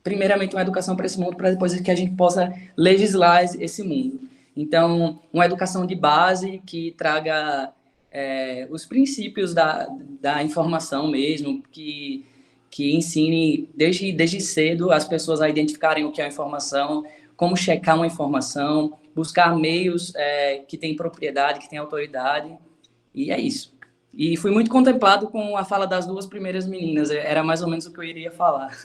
Primeiramente, uma educação para esse mundo, para depois que a gente possa legislar esse mundo. Então, uma educação de base que traga os princípios da informação mesmo, que ensine desde cedo as pessoas a identificarem o que é a informação, como checar uma informação, buscar meios que têm propriedade, que têm autoridade, e é isso. E fui muito contemplado com a fala das duas primeiras meninas, era mais ou menos o que eu iria falar.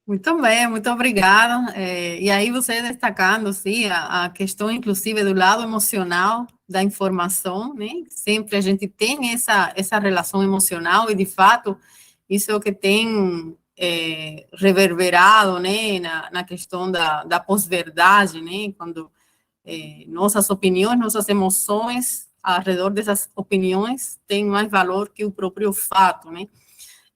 Muito bem, muito obrigada. E aí você destacando, sim, a questão, inclusive, do lado emocional da informação, né? Sempre a gente tem essa relação emocional e, de fato, isso é o que tem reverberado, né, na questão da pós-verdade, né? Quando nossas opiniões, nossas emoções, ao redor dessas opiniões, têm mais valor que o próprio fato, né?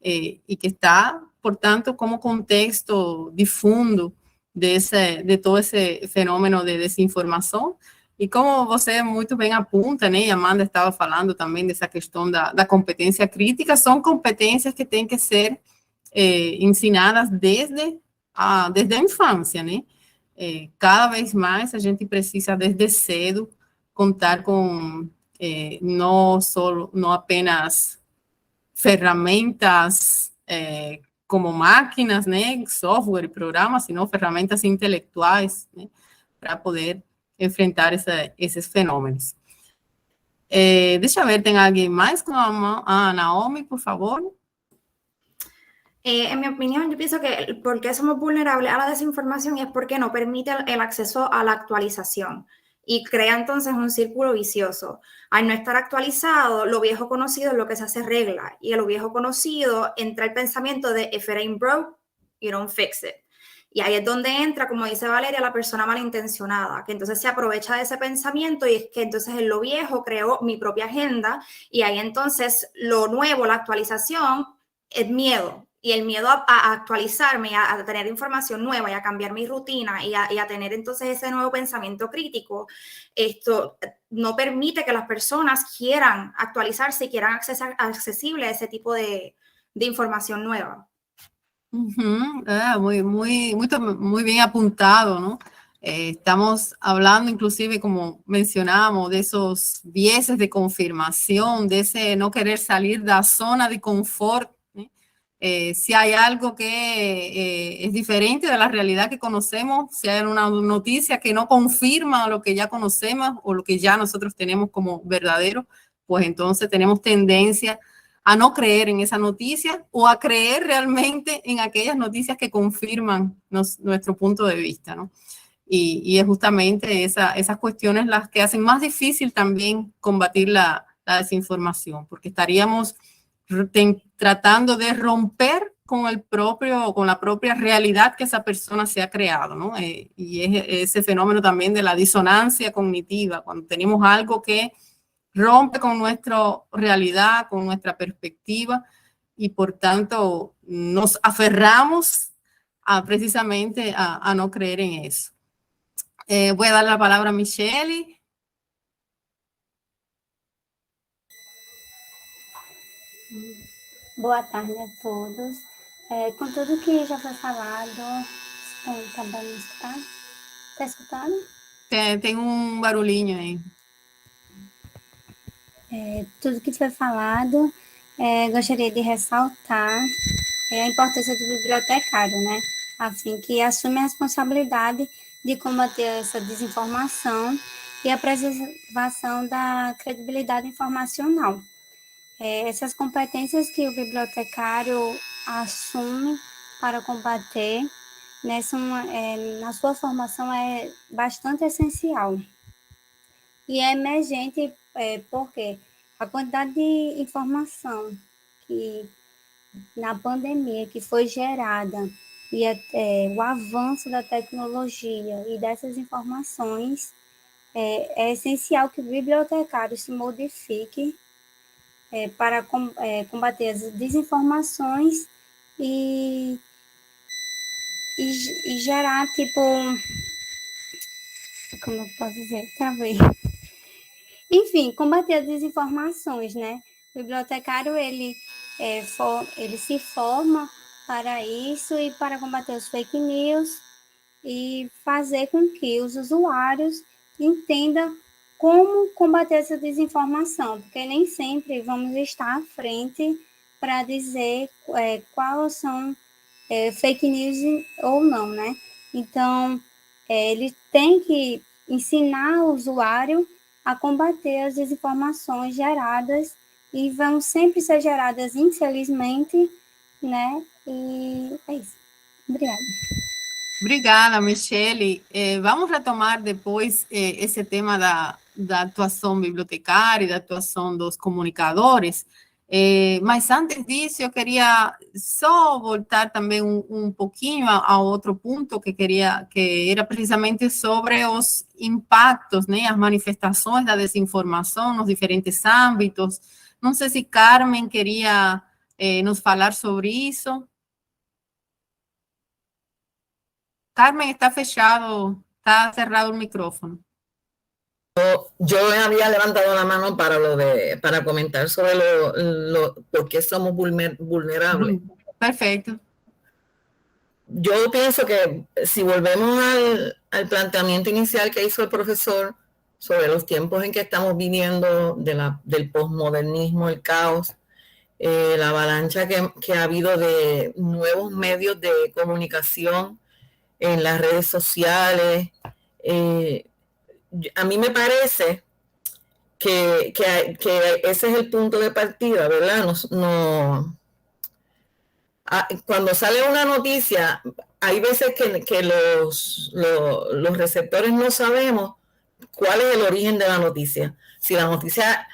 E que está, portanto, como contexto de fundo de todo esse fenômeno de desinformação. E como você muito bem apunta, né, e a Amanda estava falando também dessa questão da competência crítica, são competências que têm que ser ensinadas desde a infância, né? Cada vez mais a gente precisa, desde cedo, contar com não apenas ferramentas como máquinas, né, software e programas, sino ferramentas intelectuais, né, para poder enfrentar esses fenômenos. Deixa eu ver, tem alguém mais com a Naomi, por favor? En mi opinión, yo pienso que por qué somos vulnerables a la desinformación es porque no permite el acceso a la actualización y crea entonces un círculo vicioso. Al no estar actualizado, lo viejo conocido es lo que se hace regla y a lo viejo conocido entra el pensamiento de if it ain't broke, you don't fix it. Y ahí es donde entra, como dice Valeria, la persona malintencionada, que entonces se aprovecha de ese pensamiento y es que entonces en lo viejo creo mi propia agenda y ahí entonces lo nuevo, la actualización, es miedo. Y el miedo a actualizarme, a tener información nueva y a cambiar mi rutina y a tener entonces ese nuevo pensamiento crítico, esto no permite que las personas quieran actualizarse y quieran accesible a ese tipo de información nueva. Muy bien apuntado, ¿no? Estamos hablando inclusive, como mencionábamos, de esos biases de confirmación, de ese no querer salir de la zona de confort. Si hay algo que es diferente de la realidad que conocemos, si hay una noticia que no confirma lo que ya conocemos o lo que ya nosotros tenemos como verdadero, pues entonces tenemos tendencia a no creer en esa noticia o a creer realmente en aquellas noticias que confirman nuestro punto de vista, ¿no? Y es justamente esas cuestiones las que hacen más difícil también combatir la desinformación, porque estaríamos tratando de romper con la propia realidad que esa persona se ha creado, ¿no? Y es ese fenómeno también de la disonancia cognitiva, cuando tenemos algo que rompe con nuestra realidad, con nuestra perspectiva, y por tanto nos aferramos precisamente a no creer en eso. Voy a dar la palabra a Michelle. Boa tarde a todos. Com tudo que já foi falado, está bom escutar? Está escutando? Tem barulhinho aí. Tudo que foi falado, gostaria de ressaltar a importância do bibliotecário, né? Assim, que assume a responsabilidade de combater essa desinformação e a preservação da credibilidade informacional. Essas competências que o bibliotecário assume para combater, né, na sua formação é bastante essencial. E é emergente porque a quantidade de informação que na pandemia que foi gerada e o avanço da tecnologia e dessas informações, é essencial que o bibliotecário se modifique para combater as desinformações e gerar, tipo, como eu posso dizer? Travei. Enfim, combater as desinformações, né? O bibliotecário, ele se forma para isso e para combater os fake news e fazer com que os usuários entendam como combater essa desinformação, porque nem sempre vamos estar à frente para dizer quais são fake news ou não, né? Então, ele tem que ensinar o usuário a combater as desinformações geradas e vão sempre ser geradas, infelizmente, né? E é isso. Obrigada. Obrigada, Michele. Vamos retomar depois esse tema da atuação bibliotecária e da atuação dos comunicadores, mas antes disso eu queria só voltar também um pouquinho a outro ponto que era precisamente sobre os impactos, né, as manifestações da desinformação nos diferentes âmbitos. Não sei se Carmen queria nos falar sobre isso. Carmen, está fechado, está cerrado el micrófono. Yo había levantado la mano para comentar sobre por qué somos vulnerables. Perfecto. Yo pienso que si volvemos al planteamiento inicial que hizo el profesor sobre los tiempos en que estamos viviendo del posmodernismo, el caos, la avalancha que ha habido de nuevos medios de comunicación en las redes sociales, a mí me parece que ese es el punto de partida, ¿verdad? Cuando sale una noticia, hay veces que los receptores no sabemos cuál es el origen de la noticia. Si la noticia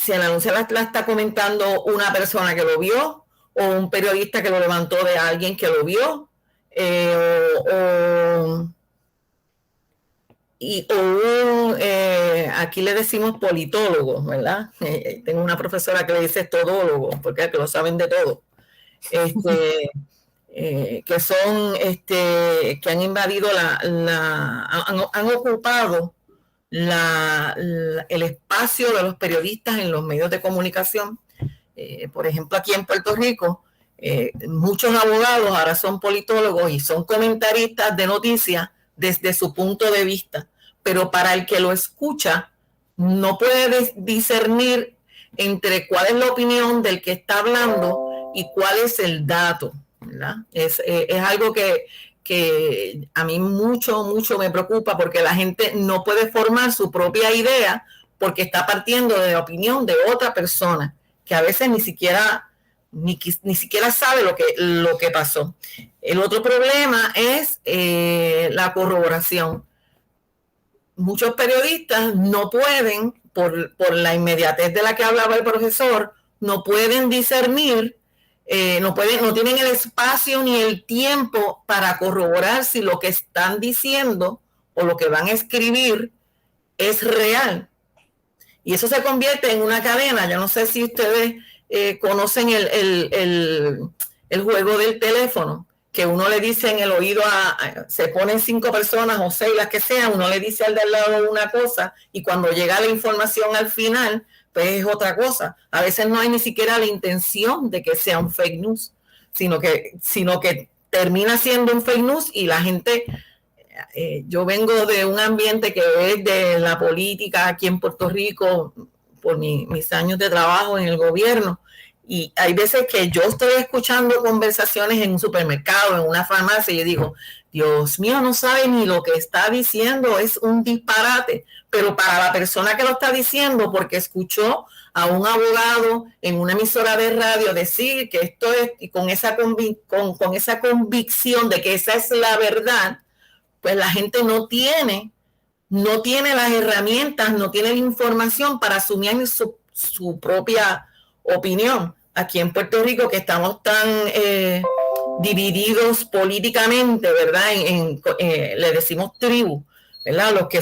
la está comentando una persona que lo vio, o un periodista que lo levantó de alguien que lo vio, aquí le decimos politólogos, ¿verdad? Tengo una profesora que le dice todólogo, porque lo saben de todo, que son, que han invadido han ocupado el espacio de los periodistas en los medios de comunicación. Por ejemplo, aquí en Puerto Rico, muchos abogados ahora son politólogos y son comentaristas de noticias desde su punto de vista, pero para el que lo escucha no puede discernir entre cuál es la opinión del que está hablando y cuál es el dato, ¿verdad? Es algo que a mí mucho me preocupa, porque la gente no puede formar su propia idea porque está partiendo de la opinión de otra persona que a veces ni siquiera sabe lo que pasó. El otro problema es la corroboración. Muchos periodistas no pueden, por la inmediatez de la que hablaba el profesor, no pueden discernir, no tienen el espacio ni el tiempo para corroborar si lo que están diciendo o lo que van a escribir es real. Y eso se convierte en una cadena. Yo no sé si ustedes conocen el juego del teléfono, que uno le dice en el oído, se ponen 5 personas o 6, las que sean, uno le dice al de al lado una cosa y cuando llega la información al final, pues es otra cosa. A veces no hay ni siquiera la intención de que sea un fake news, sino que termina siendo un fake news y la gente... yo vengo de un ambiente que es de la política aquí en Puerto Rico por mis años de trabajo en el gobierno, y hay veces que yo estoy escuchando conversaciones en un supermercado, en una farmacia, y yo digo, Dios mío, no sabe ni lo que está diciendo, es un disparate, pero para la persona que lo está diciendo, porque escuchó a un abogado en una emisora de radio decir que esto es, y con esa convicción de que esa es la verdad, pues la gente no tiene las herramientas, no tiene la información para asumir su propia opinión. Aquí en Puerto Rico, que estamos tan divididos políticamente, ¿verdad? Le decimos tribu, ¿verdad? Los que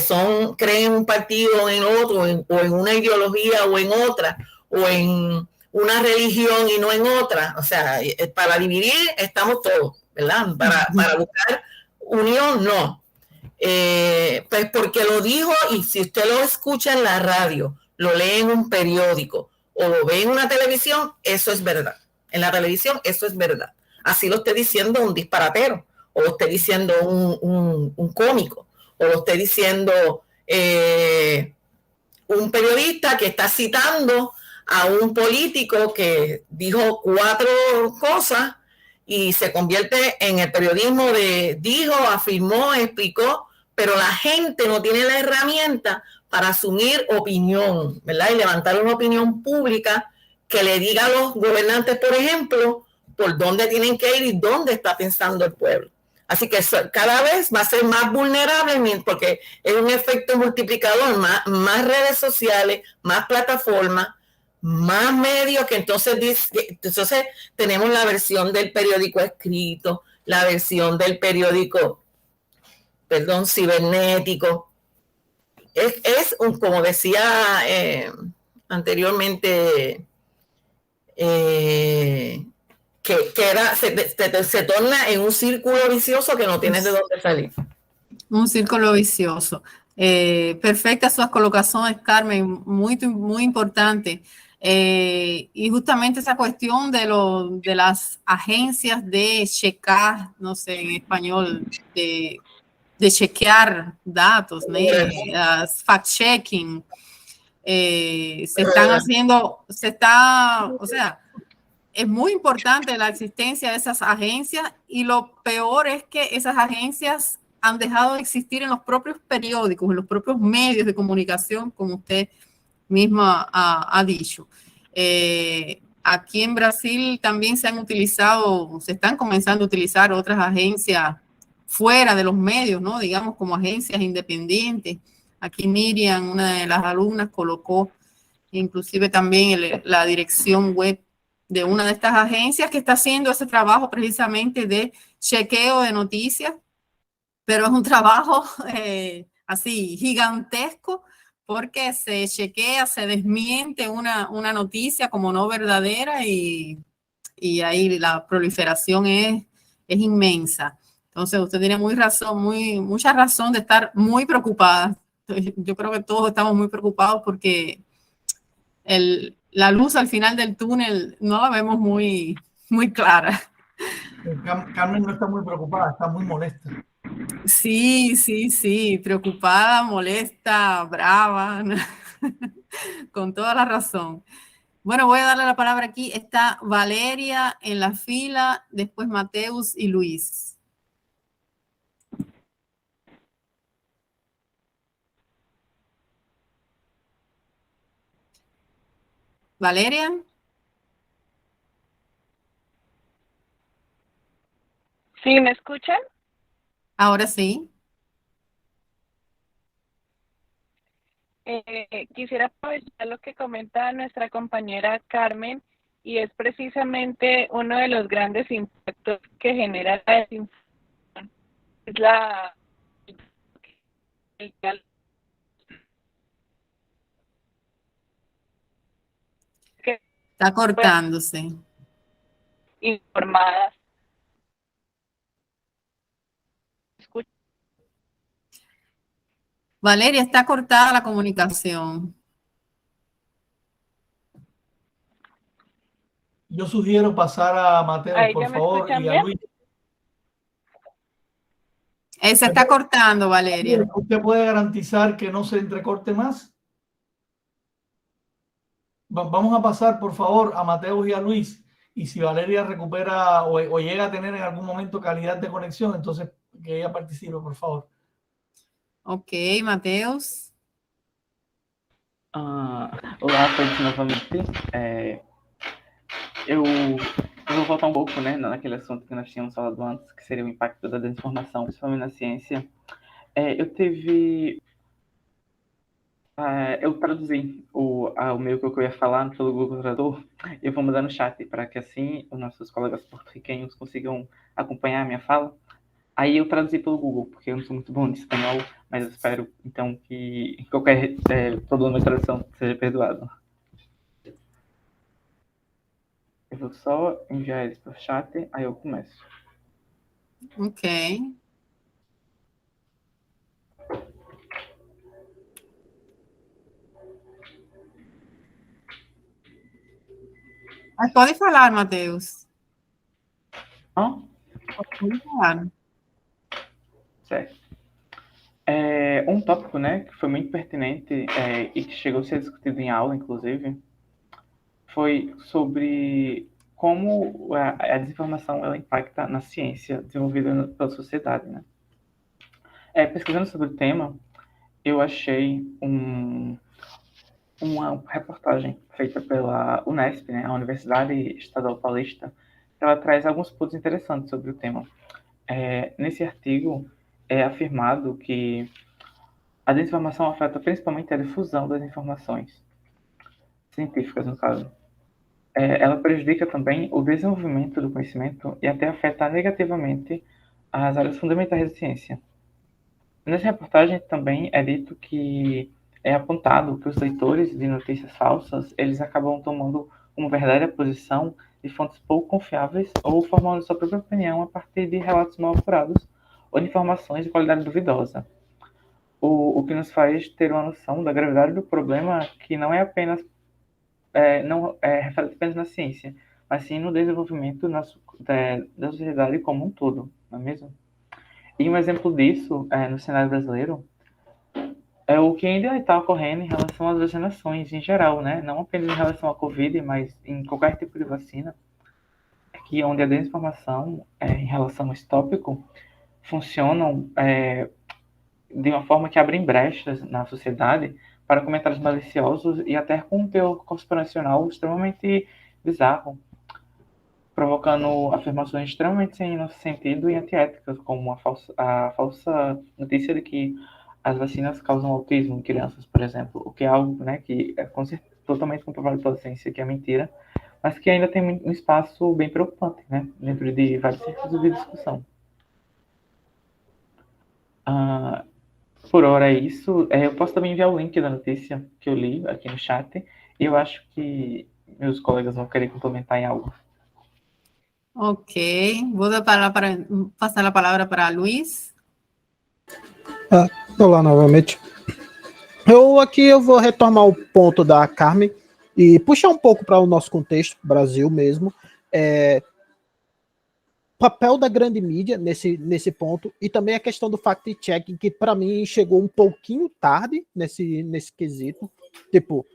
creen en un partido o en otro, o en una ideología o en otra, o en una religión y no en otra. O sea, para dividir estamos todos, ¿verdad? Para buscar unión, no. Pues porque lo dijo, y si usted lo escucha en la radio, lo lee en un periódico o lo ve en una televisión, eso es verdad. En la televisión eso es verdad. Así lo esté diciendo un disparatero, o lo esté diciendo un cómico, o lo esté diciendo un periodista que está citando a un político que dijo 4 cosas y se convierte en el periodismo de dijo, afirmó, explicó, pero la gente no tiene la herramienta para asumir opinión, ¿verdad? Y levantar una opinión pública que le diga a los gobernantes, por ejemplo, por dónde tienen que ir y dónde está pensando el pueblo. Así que cada vez va a ser más vulnerable porque es un efecto multiplicador, más redes sociales, más plataformas, más medios, que entonces tenemos la versión del periódico escrito, la versión del periódico, cibernético. Como decía anteriormente, se torna en un círculo vicioso que no tienes de dónde salir. Un círculo vicioso. Perfectas suas colocações, Carmen, muy importante. Y justamente esa cuestión de las agencias de checar, no sé en español, de chequear datos, ¿no? Las fact-checking, se están haciendo, o sea, es muy importante la existencia de esas agencias y lo peor es que esas agencias han dejado de existir en los propios periódicos, en los propios medios de comunicación, como usted misma ha dicho. Aquí en Brasil también se están comenzando a utilizar otras agencias fuera de los medios, ¿no? Digamos como agencias independientes. Aquí Miriam, una de las alumnas, colocó inclusive también la dirección web de una de estas agencias que está haciendo ese trabajo precisamente de chequeo de noticias, pero es un trabajo así gigantesco porque se chequea, se desmiente una noticia como no verdadera y ahí la proliferación es inmensa. Entonces usted tiene mucha razón de estar muy preocupada. Yo creo que todos estamos muy preocupados porque la luz al final del túnel no la vemos muy clara. Carmen no está muy preocupada, está muy molesta. Sí, preocupada, molesta, brava, con toda la razón. Bueno, voy a darle la palabra aquí. Está Valeria en la fila, después Mateus y Luis. Valeria. ¿Sí me escuchan? Ahora sí. Quisiera aprovechar lo que comenta nuestra compañera Carmen y es precisamente uno de los grandes impactos que genera la desinformación. Está cortándose. Informadas. Valeria, está cortada la comunicación. Yo sugiero pasar a Mateo, Ahí por ya me favor, escuchan y a bien. Luis. Se está cortando, Valeria. ¿Usted puede garantizar que no se entrecorte más? Vamos a pasar, por favor, a Mateo y a Luis. Y si Valeria recupera o llega a tener en algún momento calidad de conexión, entonces que ella participe, por favor. Ok, Mateus. Olá a todos novamente. Eu vou voltar um pouco, né, naquele assunto que nós tínhamos falado antes, que seria o impacto da desinformação, principalmente na ciência. Eu traduzi o meio que eu ia falar pelo Google Tradutor e eu vou mandar no chat para que assim os nossos colegas porto-riquenhos consigam acompanhar a minha fala. Aí eu traduzi pelo Google, porque eu não sou muito bom de espanhol, mas eu espero, então, que qualquer problema de tradução seja perdoado. Eu vou só enviar eles para o chat, aí eu começo. Ok. Mas pode falar, Mateus. Pode falar. Certo. Um tópico, né, que foi muito pertinente e que chegou a ser discutido em aula, inclusive, foi sobre como a desinformação ela impacta na ciência desenvolvida pela sociedade, né? Pesquisando sobre o tema, eu achei uma reportagem feita pela Unesp, né, a Universidade Estadual Paulista, ela traz alguns pontos interessantes sobre o tema. Nesse artigo é afirmado que a desinformação afeta principalmente a difusão das informações científicas, no caso. Ela prejudica também o desenvolvimento do conhecimento e até afeta negativamente as áreas fundamentais da ciência. Nessa reportagem também é dito que é apontado que os leitores de notícias falsas, eles acabam tomando como verdade a posição de fontes pouco confiáveis ou formando sua própria opinião a partir de relatos mal apurados ou de informações de qualidade duvidosa. O que nos faz ter uma noção da gravidade do problema, que não é apenas reflete apenas na ciência, mas sim no desenvolvimento da sociedade como um todo, não é mesmo? E um exemplo disso, no cenário brasileiro, é o que ainda está ocorrendo em relação às vacinações em geral, né? Não apenas em relação à Covid, mas em qualquer tipo de vacina, que onde a desinformação em relação a esse tópico funcionam de uma forma que abrem brechas na sociedade para comentários maliciosos e até com um teor conspiracional extremamente bizarro, provocando afirmações extremamente sem sentido e antiéticas, como a falsa notícia de que as vacinas causam autismo em crianças, por exemplo, o que é algo, né, que é totalmente comprovado pela ciência que é mentira, mas que ainda tem um espaço bem preocupante, né, dentro de vários círculos de discussão. Por hora é isso. Eu posso também enviar o link da notícia que eu li aqui no chat, e eu acho que meus colegas vão querer complementar em algo. Ok, vou passar a palavra para Luiz. Olá novamente. Eu vou retomar o ponto da Carmen e puxar um pouco para o nosso contexto, Brasil mesmo. Papel da grande mídia nesse ponto, e também a questão do fact-checking, que para mim chegou um pouquinho tarde nesse quesito. Tipo,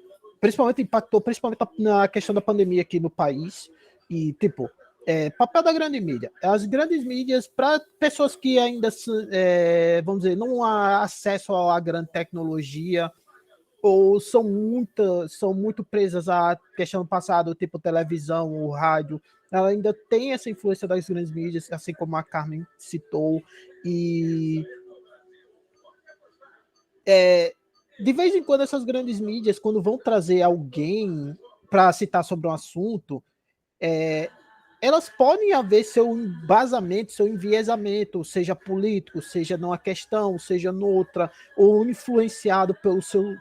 impactou principalmente na questão da pandemia aqui no país. E, tipo, papel da grande mídia. As grandes mídias, para pessoas que ainda, vamos dizer, não há acesso à grande tecnologia, ou são muito presas à questão do passado, tipo televisão ou rádio, ela ainda tem essa influência das grandes mídias, assim como a Carmen citou, e de vez em quando essas grandes mídias, quando vão trazer alguém para citar sobre um assunto, elas podem haver seu embasamento, seu enviesamento, seja político, seja numa questão, seja noutra, ou influenciado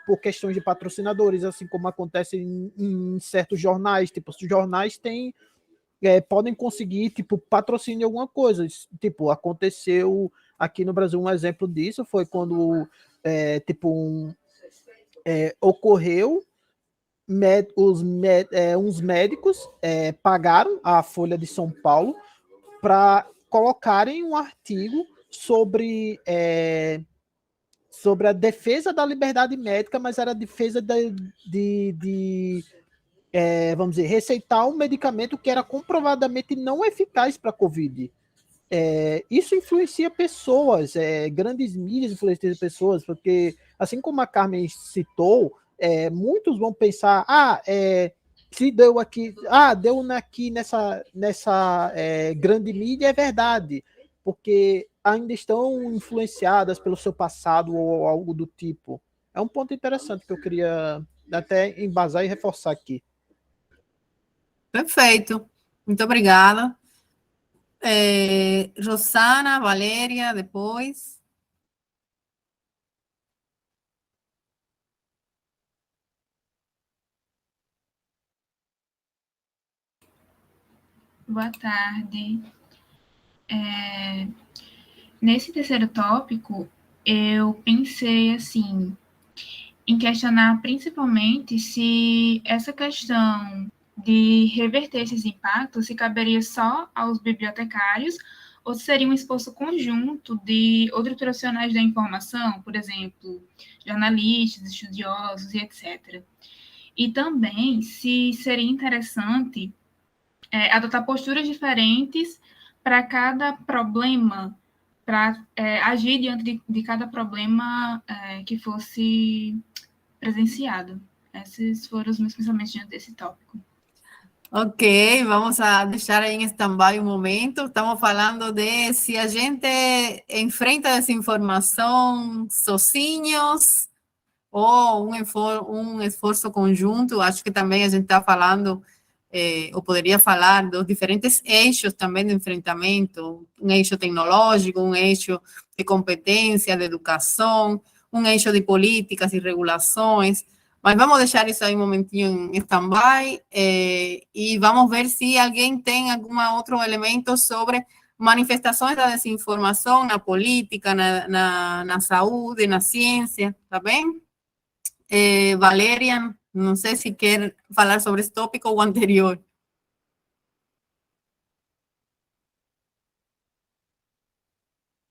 por questões de patrocinadores, assim como acontece em certos jornais. Tipo, os jornais podem conseguir tipo patrocínio em alguma coisa. Tipo, aconteceu aqui no Brasil, um exemplo disso foi quando ocorreu uns médicos pagaram a Folha de São Paulo para colocarem um artigo sobre a defesa da liberdade médica, mas era a defesa vamos dizer, receitar um medicamento que era comprovadamente não eficaz para a Covid. Isso influencia pessoas, grandes mídias influenciam pessoas, porque, assim como a Carmen citou, muitos vão pensar, se deu aqui, deu aqui nessa grande mídia, é verdade, porque ainda estão influenciadas pelo seu passado ou algo do tipo. É um ponto interessante que eu queria até embasar e reforçar aqui. Perfeito, muito obrigada. Rosana, Valéria, depois. Boa tarde. Nesse terceiro tópico, eu pensei assim em questionar principalmente se essa questão de reverter esses impactos se caberia só aos bibliotecários ou se seria um esforço conjunto de outros profissionais da informação, por exemplo, jornalistas, estudiosos e etc. E também se seria interessante adotar posturas diferentes para cada problema, para agir diante de cada problema que fosse presenciado. Esses foram os meus pensamentos diante desse tópico. Ok, vamos a deixar aí em stand-by um momento. Estamos falando de se a gente enfrenta desinformação sozinhos ou um esforço conjunto. Acho que também a gente está falando, ou poderia falar, dos diferentes eixos também de enfrentamento, um eixo tecnológico, um eixo de competência, de educação, um eixo de políticas e regulações. Mas vamos deixar isso aí um momentinho em stand-by e vamos ver se alguém tem algum outro elemento sobre manifestações da desinformação na política, na saúde, na ciência, tá bem? Valéria, não sei se quer falar sobre esse tópico ou anterior.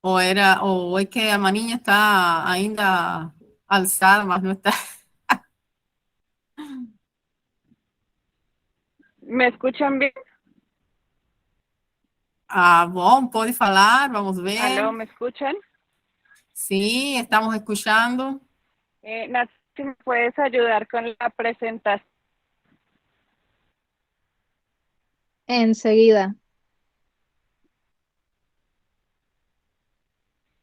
Ou é que a maninha está ainda alçada, mas não está. ¿Me escuchan bien? Ah, bom, pode falar, vamos ver. ¿Aló, me escuchan? Sí, estamos escuchando. Nancy, ¿me puedes ayudar con la presentación? Enseguida.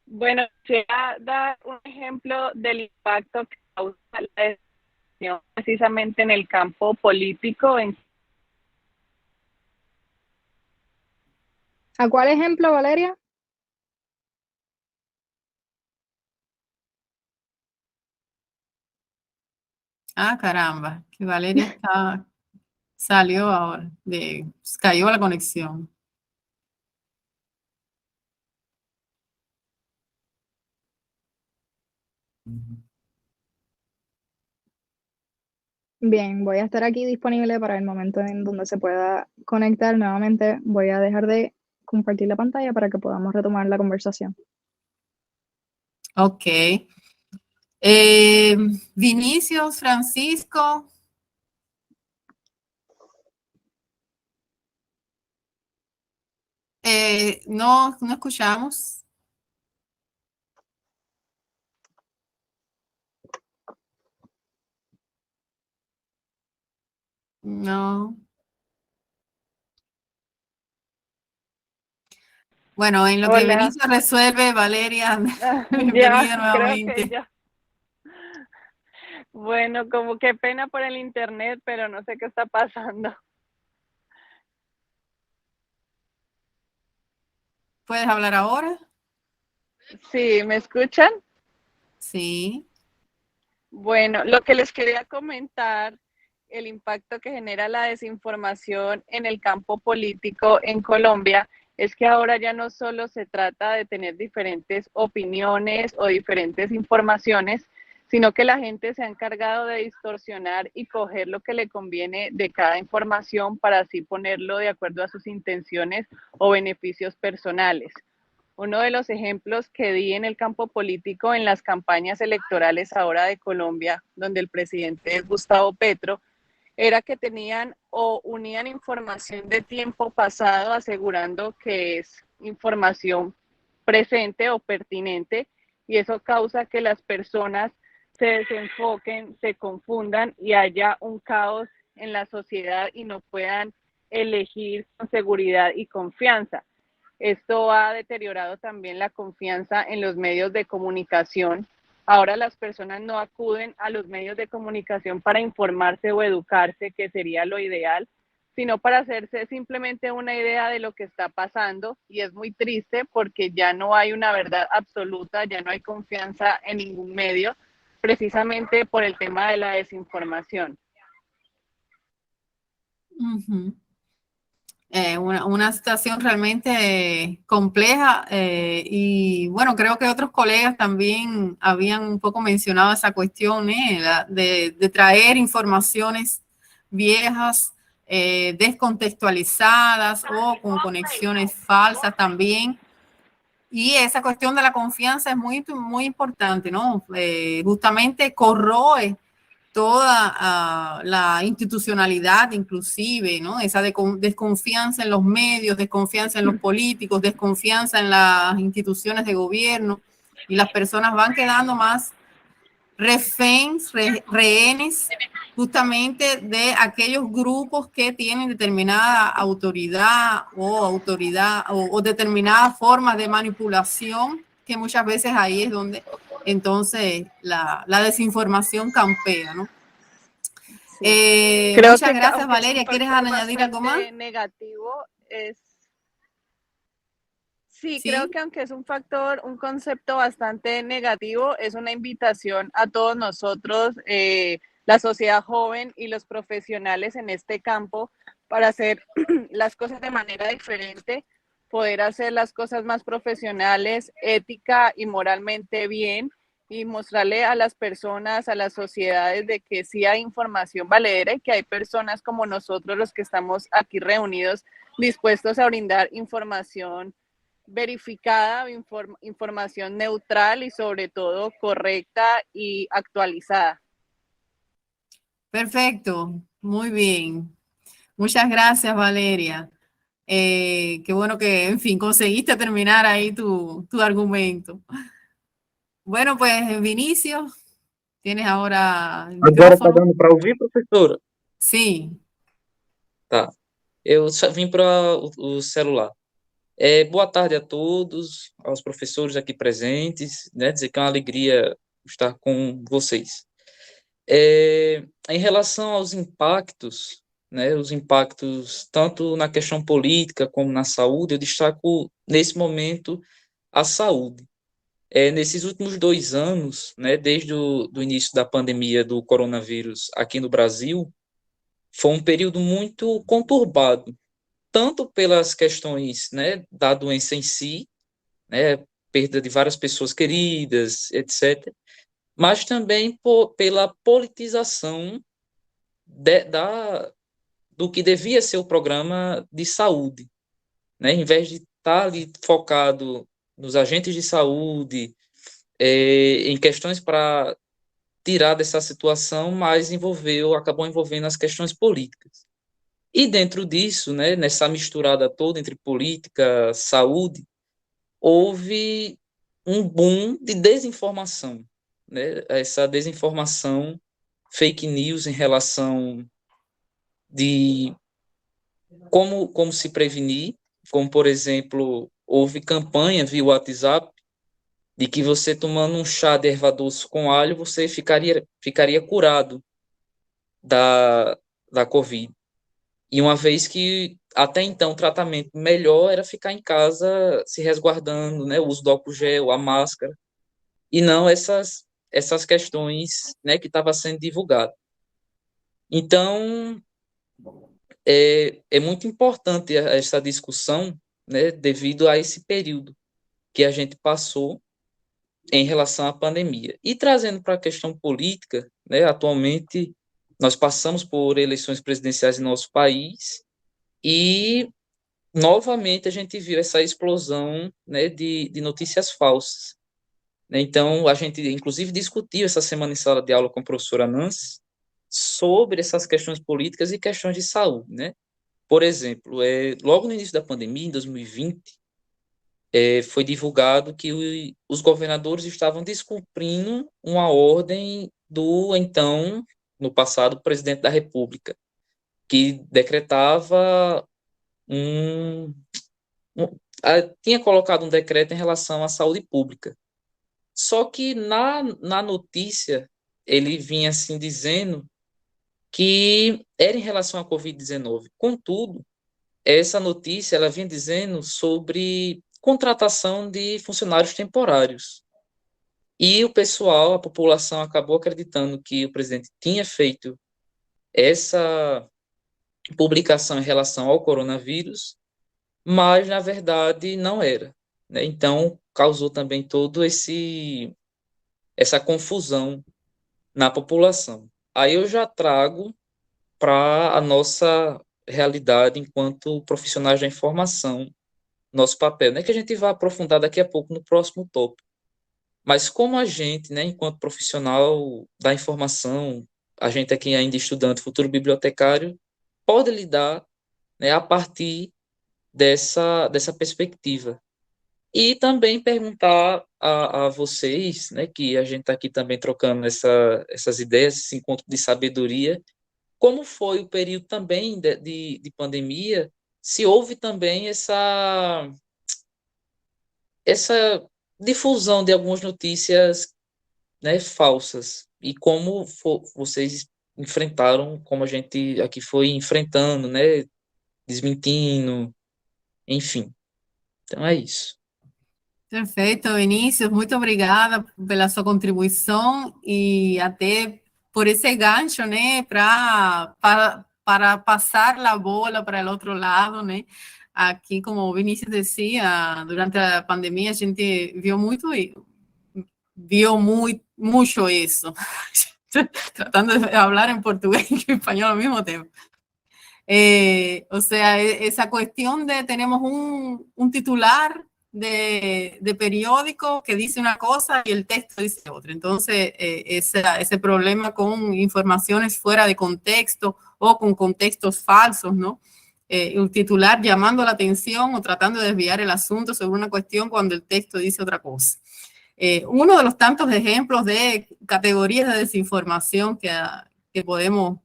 Bueno, quisiera dar un ejemplo del impacto que causa la desinformación precisamente en el campo político. ¿A cuál ejemplo, Valeria? Ah, caramba, que Valeria salió ahora, cayó la conexión. Bien, voy a estar aquí disponible para el momento en donde se pueda conectar nuevamente. Voy a dejar de compartir la pantalla para que podamos retomar la conversación. Ok. Vinicius, Francisco. No escuchamos. No. Bueno, en lo que Vinicius resuelve, Valeria, bienvenida nuevamente. Creo que ya. Bueno, como qué pena por el internet, pero no sé qué está pasando. ¿Puedes hablar ahora? Sí, ¿me escuchan? Sí. Bueno, lo que les quería comentar, el impacto que genera la desinformación en el campo político en Colombia, es que ahora ya no solo se trata de tener diferentes opiniones o diferentes informaciones, sino que la gente se ha encargado de distorsionar y coger lo que le conviene de cada información para así ponerlo de acuerdo a sus intenciones o beneficios personales. Uno de los ejemplos que di en el campo político en las campañas electorales ahora de Colombia, donde el presidente es Gustavo Petro, era que tenían o unían información de tiempo pasado asegurando que es información presente o pertinente, y eso causa que las personas se desenfoquen, se confundan y haya un caos en la sociedad y no puedan elegir con seguridad y confianza. Esto ha deteriorado también la confianza en los medios de comunicación. Ahora las personas no acuden a los medios de comunicación para informarse o educarse, que sería lo ideal, sino para hacerse simplemente una idea de lo que está pasando, y es muy triste porque ya no hay una verdad absoluta, ya no hay confianza en ningún medio, precisamente por el tema de la desinformación. Uh-huh. Una situación realmente compleja y bueno, creo que otros colegas también habían un poco mencionado esa cuestión de traer informaciones viejas, descontextualizadas o con conexiones falsas también. Y esa cuestión de la confianza es muy, muy importante, ¿no? Justamente corroe toda la institucionalidad, inclusive, ¿no? Esa desconfianza en los medios, desconfianza en los políticos, desconfianza en las instituciones de gobierno, y las personas van quedando más rehenes justamente de aquellos grupos que tienen determinada autoridad o determinada forma de manipulación, que muchas veces ahí es donde entonces la desinformación campea, ¿no? Creo Muchas que gracias, aunque es un Valeria. ¿Quieres factor añadir algo más? bastante negativo, sí, creo Sí. que aunque es un concepto bastante negativo, es una invitación a todos nosotros, la sociedad joven y los profesionales en este campo, para hacer las cosas de manera diferente, poder hacer las cosas más profesionales, ética y moralmente bien, y mostrarle a las personas, a las sociedades, de que sí hay información valedera y que hay personas como nosotros, los que estamos aquí reunidos, dispuestos a brindar información verificada, información neutral y sobre todo correcta y actualizada. Perfecto, muy bien. Muchas gracias, Valeria. Qué bueno que, en fin, conseguiste terminar ahí tu argumento. Bueno, pues, Vinicio, tienes ahora el Agora tá micrófono. dando para ouvir, professora? Sim. Tá. Eu só vim para o celular. Boa tarde a todos, aos professores aqui presentes, né? Dizer que é uma alegria estar com vocês. Em relação aos impactos, né? Os impactos tanto na questão política como na saúde, eu destaco nesse momento a saúde. Nesses últimos 2 anos, né? Desde o início da pandemia do coronavírus aqui no Brasil, foi um período muito conturbado, tanto pelas questões, né, da doença em si, né, perda de várias pessoas queridas, etc., mas também pela politização do que devia ser o programa de saúde, né, em vez de estar ali focado nos agentes de saúde, em questões para tirar dessa situação, mas acabou envolvendo as questões políticas. E dentro disso, né, nessa misturada toda entre política, saúde, houve um boom de desinformação, né? Essa desinformação, fake news em relação de como se prevenir, como, por exemplo, houve campanha via WhatsApp de que você tomando um chá de erva doce com alho, você ficaria curado da Covid. E uma vez que, até então, o tratamento melhor era ficar em casa se resguardando, né, o uso do álcool gel, a máscara, e não essas questões, né, que estava sendo divulgado. Então, é muito importante essa discussão, né, devido a esse período que a gente passou em relação à pandemia. E trazendo para a questão política, né, atualmente nós passamos por eleições presidenciais em nosso país, e, novamente, a gente viu essa explosão, né, de notícias falsas. Então, a gente, inclusive, discutiu essa semana em sala de aula com a professora Nancy sobre essas questões políticas e questões de saúde, né? Por exemplo, logo no início da pandemia, em 2020, foi divulgado que os governadores estavam descumprindo uma ordem do, então, no passado, presidente da República, que decretava tinha colocado um decreto em relação à saúde pública. Só que na notícia ele vinha assim dizendo que era em relação à Covid-19. Contudo, essa notícia ela vinha dizendo sobre contratação de funcionários temporários. E o pessoal, a população, acabou acreditando que o presidente tinha feito essa publicação em relação ao coronavírus, mas, na verdade, não era, né? Então, causou também todo essa confusão na população. Aí eu já trago para a nossa realidade enquanto profissionais da informação, nosso papel, né? Que a gente vai aprofundar daqui a pouco no próximo tópico. Mas como a gente, né, enquanto profissional da informação, a gente aqui ainda estudante, futuro bibliotecário, pode lidar, né, a partir dessa perspectiva. E também perguntar a vocês, né, que a gente está aqui também trocando essas ideias, esse encontro de sabedoria, como foi o período também de pandemia, se houve também essa difusão de algumas notícias, né, falsas, e como vocês enfrentaram, como a gente aqui foi enfrentando, né, desmentindo, enfim. Então é isso. Perfeito, Vinícius, muito obrigada pela sua contribuição e até por esse gancho, né, para passar a bola para o outro lado, né? Aqui, como o Vinícius dizia, durante a pandemia a gente viu muito isso. Tratando de falar em português e em espanhol ao mesmo tempo. O sea, esa cuestión de tenemos un titular de periódico que dice una cosa y el texto dice otra. Entonces, ese problema con informaciones fuera de contexto o con contextos falsos, ¿no? Un titular llamando la atención o tratando de desviar el asunto sobre una cuestión cuando el texto dice otra cosa. Uno de los tantos ejemplos de categorías de desinformación que podemos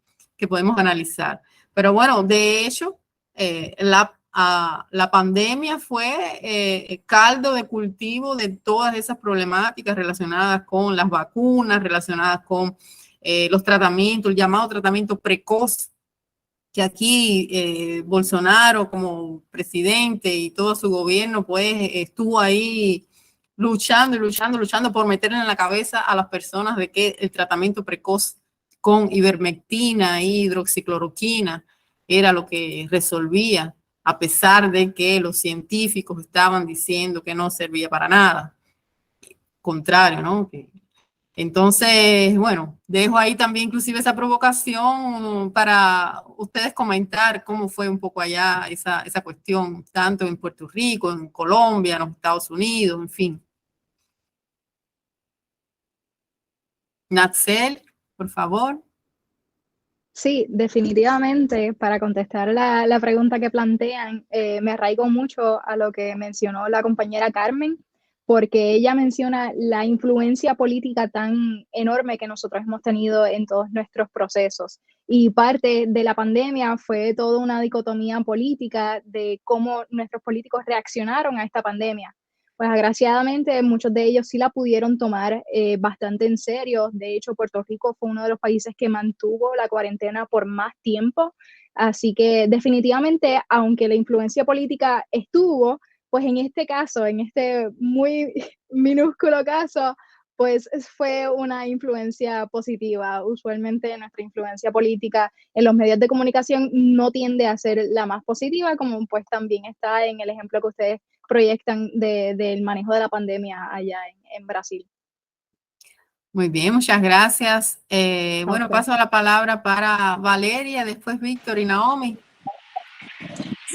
analizar. Pero bueno, de hecho, la pandemia fue caldo de cultivo de todas esas problemáticas relacionadas con las vacunas, relacionadas con los tratamientos, el llamado tratamiento precoz, que aquí Bolsonaro como presidente y todo su gobierno pues estuvo ahí luchando por meterle en la cabeza a las personas de que el tratamiento precoz con ivermectina e hidroxicloroquina era lo que resolvía, a pesar de que los científicos estaban diciendo que no servía para nada. Contrario, ¿no? Entonces, bueno, dejo ahí también inclusive esa provocación para ustedes comentar cómo fue un poco allá esa cuestión, tanto en Puerto Rico, en Colombia, en los Estados Unidos, en fin. Natzel, por favor. Sí, definitivamente, para contestar la pregunta que plantean, me arraigo mucho a lo que mencionó la compañera Carmen, porque ella menciona la influencia política tan enorme que nosotros hemos tenido en todos nuestros procesos. Y parte de la pandemia fue toda una dicotomía política de cómo nuestros políticos reaccionaron a esta pandemia. Pues agraciadamente muchos de ellos sí la pudieron tomar bastante en serio. De hecho, Puerto Rico fue uno de los países que mantuvo la cuarentena por más tiempo. Así que definitivamente, aunque la influencia política estuvo, pues en este caso, en este muy minúsculo caso, pues fue una influencia positiva. Usualmente nuestra influencia política en los medios de comunicación no tiende a ser la más positiva, como pues también está en el ejemplo que ustedes proyectan del manejo de la pandemia allá en Brasil. Muy bien, muchas gracias. Bueno, paso la palabra para Valeria, después Víctor y Naomi.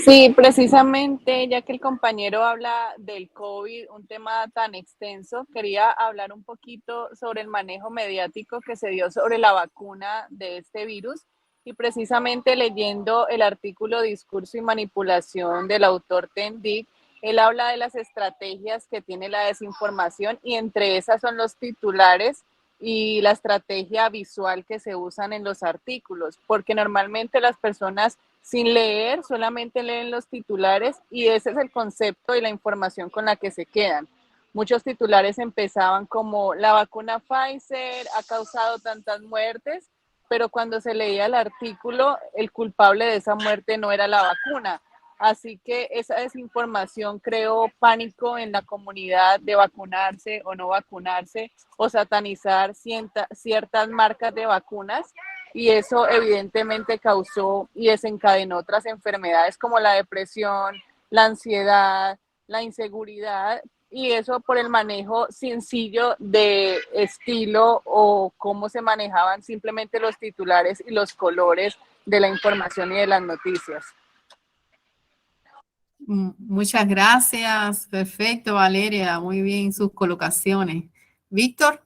Sí, precisamente, ya que el compañero habla del COVID, un tema tan extenso, quería hablar un poquito sobre el manejo mediático que se dio sobre la vacuna de este virus y precisamente leyendo el artículo Discurso y Manipulación del autor Tendik, él habla de las estrategias que tiene la desinformación y entre esas son los titulares y la estrategia visual que se usan en los artículos, porque normalmente las personas sin leer solamente leen los titulares y ese es el concepto y la información con la que se quedan. Muchos titulares empezaban como la vacuna Pfizer ha causado tantas muertes, pero cuando se leía el artículo, el culpable de esa muerte no era la vacuna. Así que esa desinformación creó pánico en la comunidad de vacunarse o no vacunarse o satanizar ciertas marcas de vacunas y eso evidentemente causó y desencadenó otras enfermedades como la depresión, la ansiedad, la inseguridad y eso por el manejo sencillo de estilo o cómo se manejaban simplemente los titulares y los colores de la información y de las noticias. Muchas gracias, perfecto Valeria, muy bien sus colocaciones. Víctor.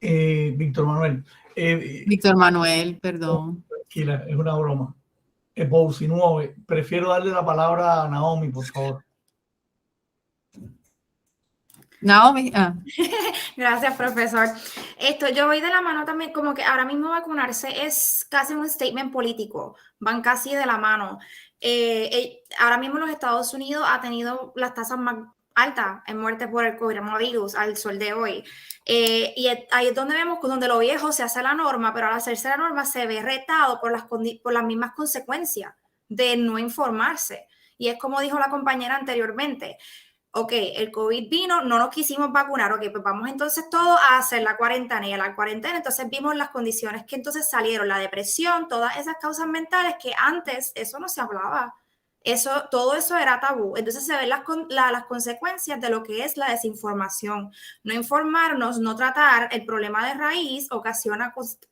Víctor Manuel. Víctor Manuel, perdón. Tranquila, es una broma. Prefiero darle la palabra a Naomi, por favor. Naomi, Gracias, profesor. Yo voy de la mano también, como que ahora mismo vacunarse es casi un statement político, van casi de la mano. Ahora mismo los Estados Unidos ha tenido las tasas más altas en muerte por el coronavirus al sol de hoy. Y ahí es donde vemos que donde lo viejo se hace la norma, pero al hacerse la norma se ve retado por las mismas consecuencias de no informarse. Y es como dijo la compañera anteriormente. Ok, el COVID vino, no nos quisimos vacunar, ok, pues vamos entonces todos a hacer la cuarentena, y a la cuarentena entonces vimos las condiciones que entonces salieron, la depresión, todas esas causas mentales que antes eso no se hablaba, todo eso era tabú. Entonces se ven las consecuencias de lo que es la desinformación. No informarnos, no tratar el problema de raíz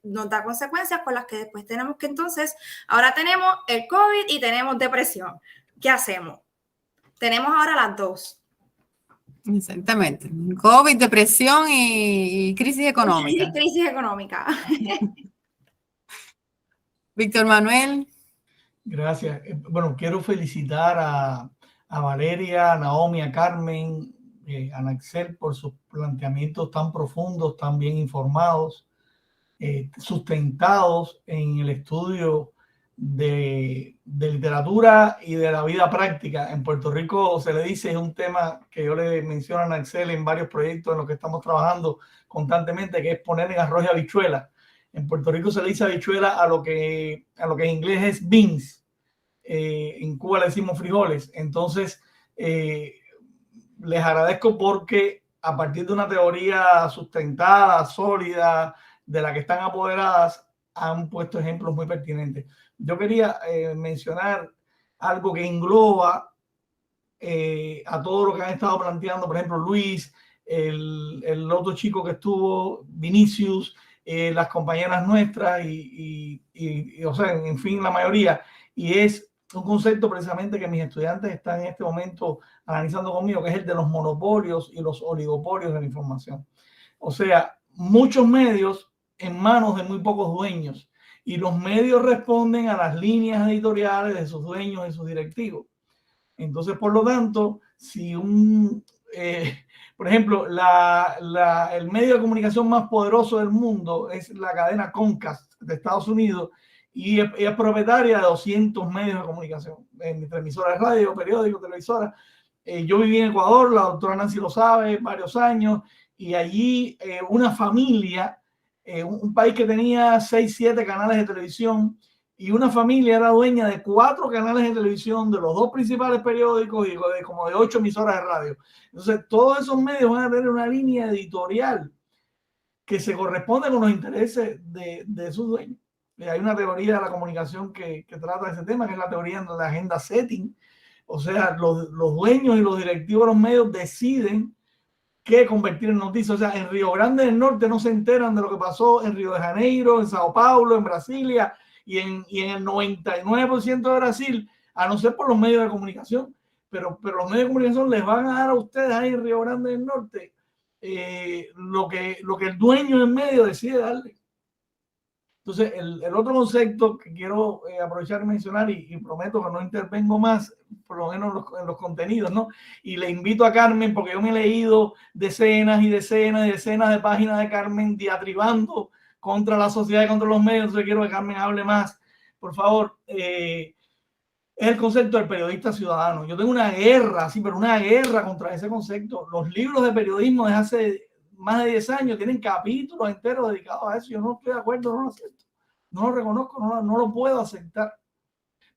nos da consecuencias con las que después tenemos que entonces, ahora tenemos el COVID y tenemos depresión. ¿Qué hacemos? Tenemos ahora las dos. Exactamente. COVID, depresión y crisis económica. Crisis económica. Víctor Manuel. Gracias. Bueno, quiero felicitar a Valeria, a Naomi, a Carmen, a Naxel por sus planteamientos tan profundos, tan bien informados, sustentados en el estudio de literatura y de la vida práctica. En Puerto Rico se le dice, es un tema que yo le menciono a Naxel en varios proyectos en los que estamos trabajando constantemente, que es poner en arroz y habichuela. En Puerto Rico se le dice habichuela a lo que en inglés es beans. En Cuba le decimos frijoles. Entonces, les agradezco porque a partir de una teoría sustentada, sólida, de la que están apoderadas, han puesto ejemplos muy pertinentes. Yo quería mencionar algo que engloba a todo lo que han estado planteando, por ejemplo, Luis, el otro chico que estuvo, Vinicius, las compañeras nuestras y o sea, en fin, la mayoría. Y es un concepto precisamente que mis estudiantes están en este momento analizando conmigo, que es el de los monopolios y los oligopolios de la información. O sea, muchos medios en manos de muy pocos dueños, y los medios responden a las líneas editoriales de sus dueños y sus directivos. Entonces, por lo tanto, si por ejemplo, el medio de comunicación más poderoso del mundo es la cadena Comcast de Estados Unidos, y es propietaria de 200 medios de comunicación, entre emisoras de radio, periódicos, televisoras. Yo viví en Ecuador, la doctora Nancy lo sabe, varios años, y allí una familia, un país que tenía 6, 7 canales de televisión, y una familia era dueña de 4 canales de televisión, de los 2 principales periódicos y como de 8 emisoras de radio. Entonces, todos esos medios van a tener una línea editorial que se corresponde con los intereses de sus dueños. Hay una teoría de la comunicación que trata ese tema, que es la teoría de la agenda setting. O sea, los dueños y los directivos de los medios deciden qué convertir en noticias. O sea, en Río Grande del Norte no se enteran de lo que pasó en Río de Janeiro, en Sao Paulo, en Brasilia y en el 99% de Brasil, a no ser por los medios de comunicación. Pero los medios de comunicación les van a dar a ustedes ahí en Río Grande del Norte lo que el dueño del medio decide darle. Entonces, el otro concepto que quiero aprovechar y mencionar, y prometo que no intervengo más, por lo menos en los contenidos, ¿no? Y le invito a Carmen, porque yo me he leído decenas y decenas y decenas de páginas de Carmen diatribando contra la sociedad y contra los medios. Entonces quiero que Carmen hable más, por favor. Es el concepto del periodista ciudadano. Yo tengo una guerra, sí, pero una guerra contra ese concepto. Los libros de periodismo desde hace más de 10 años tienen capítulos enteros dedicados a eso. Yo no estoy de acuerdo, no lo acepto, no lo reconozco, no lo puedo aceptar,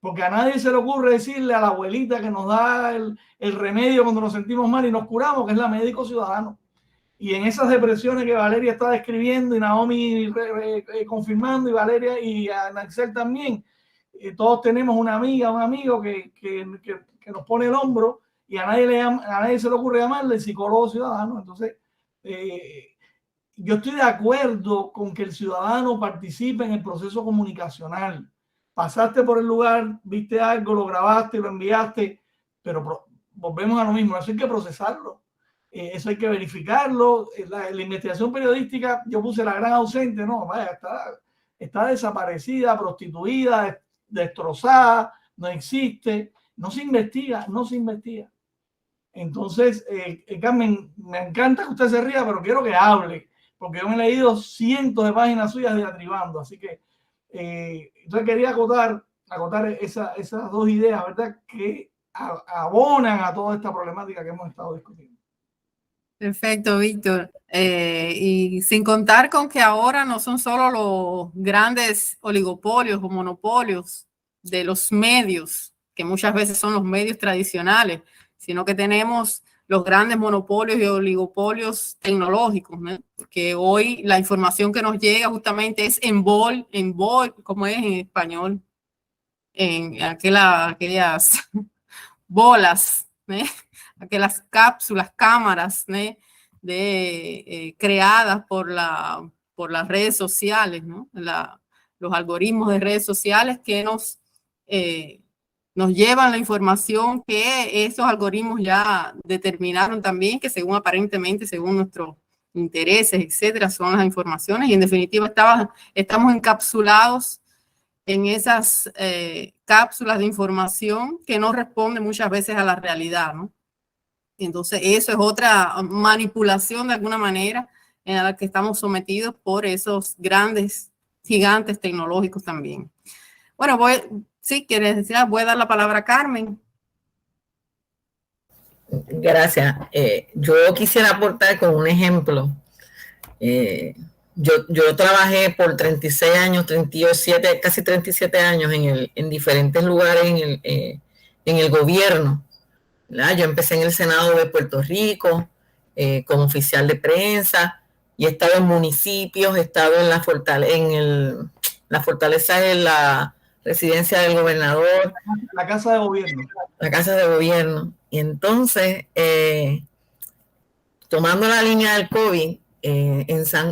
porque a nadie se le ocurre decirle a la abuelita que nos da el remedio cuando nos sentimos mal y nos curamos, que es la médico ciudadano. Y en esas depresiones que Valeria está describiendo y Naomi confirmando, y Valeria y Naxel también, todos tenemos una amiga, un amigo que nos pone el hombro, y a nadie se le ocurre llamarle psicólogo ciudadano. Entonces, yo estoy de acuerdo con que el ciudadano participe en el proceso comunicacional. Pasaste por el lugar, viste algo, lo grabaste, lo enviaste, pero volvemos a lo mismo. Eso hay que procesarlo, eso hay que verificarlo. La investigación periodística, yo puse la gran ausente, no, vaya, está desaparecida, prostituida, destrozada, no existe, no se investiga. Entonces, Carmen, me encanta que usted se ría, pero quiero que hable, porque yo me he leído cientos de páginas suyas diatribando, así que entonces quería acotar esas dos ideas, ¿verdad?, que abonan a toda esta problemática que hemos estado discutiendo. Perfecto, Víctor. Y sin contar con que ahora no son solo los grandes oligopolios o monopolios de los medios, que muchas veces son los medios tradicionales, sino que tenemos los grandes monopolios y oligopolios tecnológicos, ¿no? Porque hoy la información que nos llega justamente es en bol, ¿cómo es en español? En aquellas bolas, ¿no? Aquellas cápsulas, cámaras, ¿no?, creadas por las redes sociales, ¿no? Los algoritmos de redes sociales que nos llevan la información que esos algoritmos ya determinaron también, que aparentemente, según nuestros intereses, etcétera, son las informaciones, y en definitiva estamos encapsulados en esas cápsulas de información que no responden muchas veces a la realidad, ¿no? Entonces, eso es otra manipulación de alguna manera en la que estamos sometidos por esos grandes gigantes tecnológicos también. Bueno, sí, quieres decir, voy a dar la palabra a Carmen. Gracias. Yo quisiera aportar con un ejemplo. Yo trabajé por 36 años, 37, casi 37 años en diferentes lugares en el gobierno. ¿Verdad? Yo empecé en el Senado de Puerto Rico como oficial de prensa y he estado en municipios, he estado en la fortaleza de la residencia del gobernador. La casa de gobierno. La casa de gobierno. Y entonces, tomando la línea del COVID,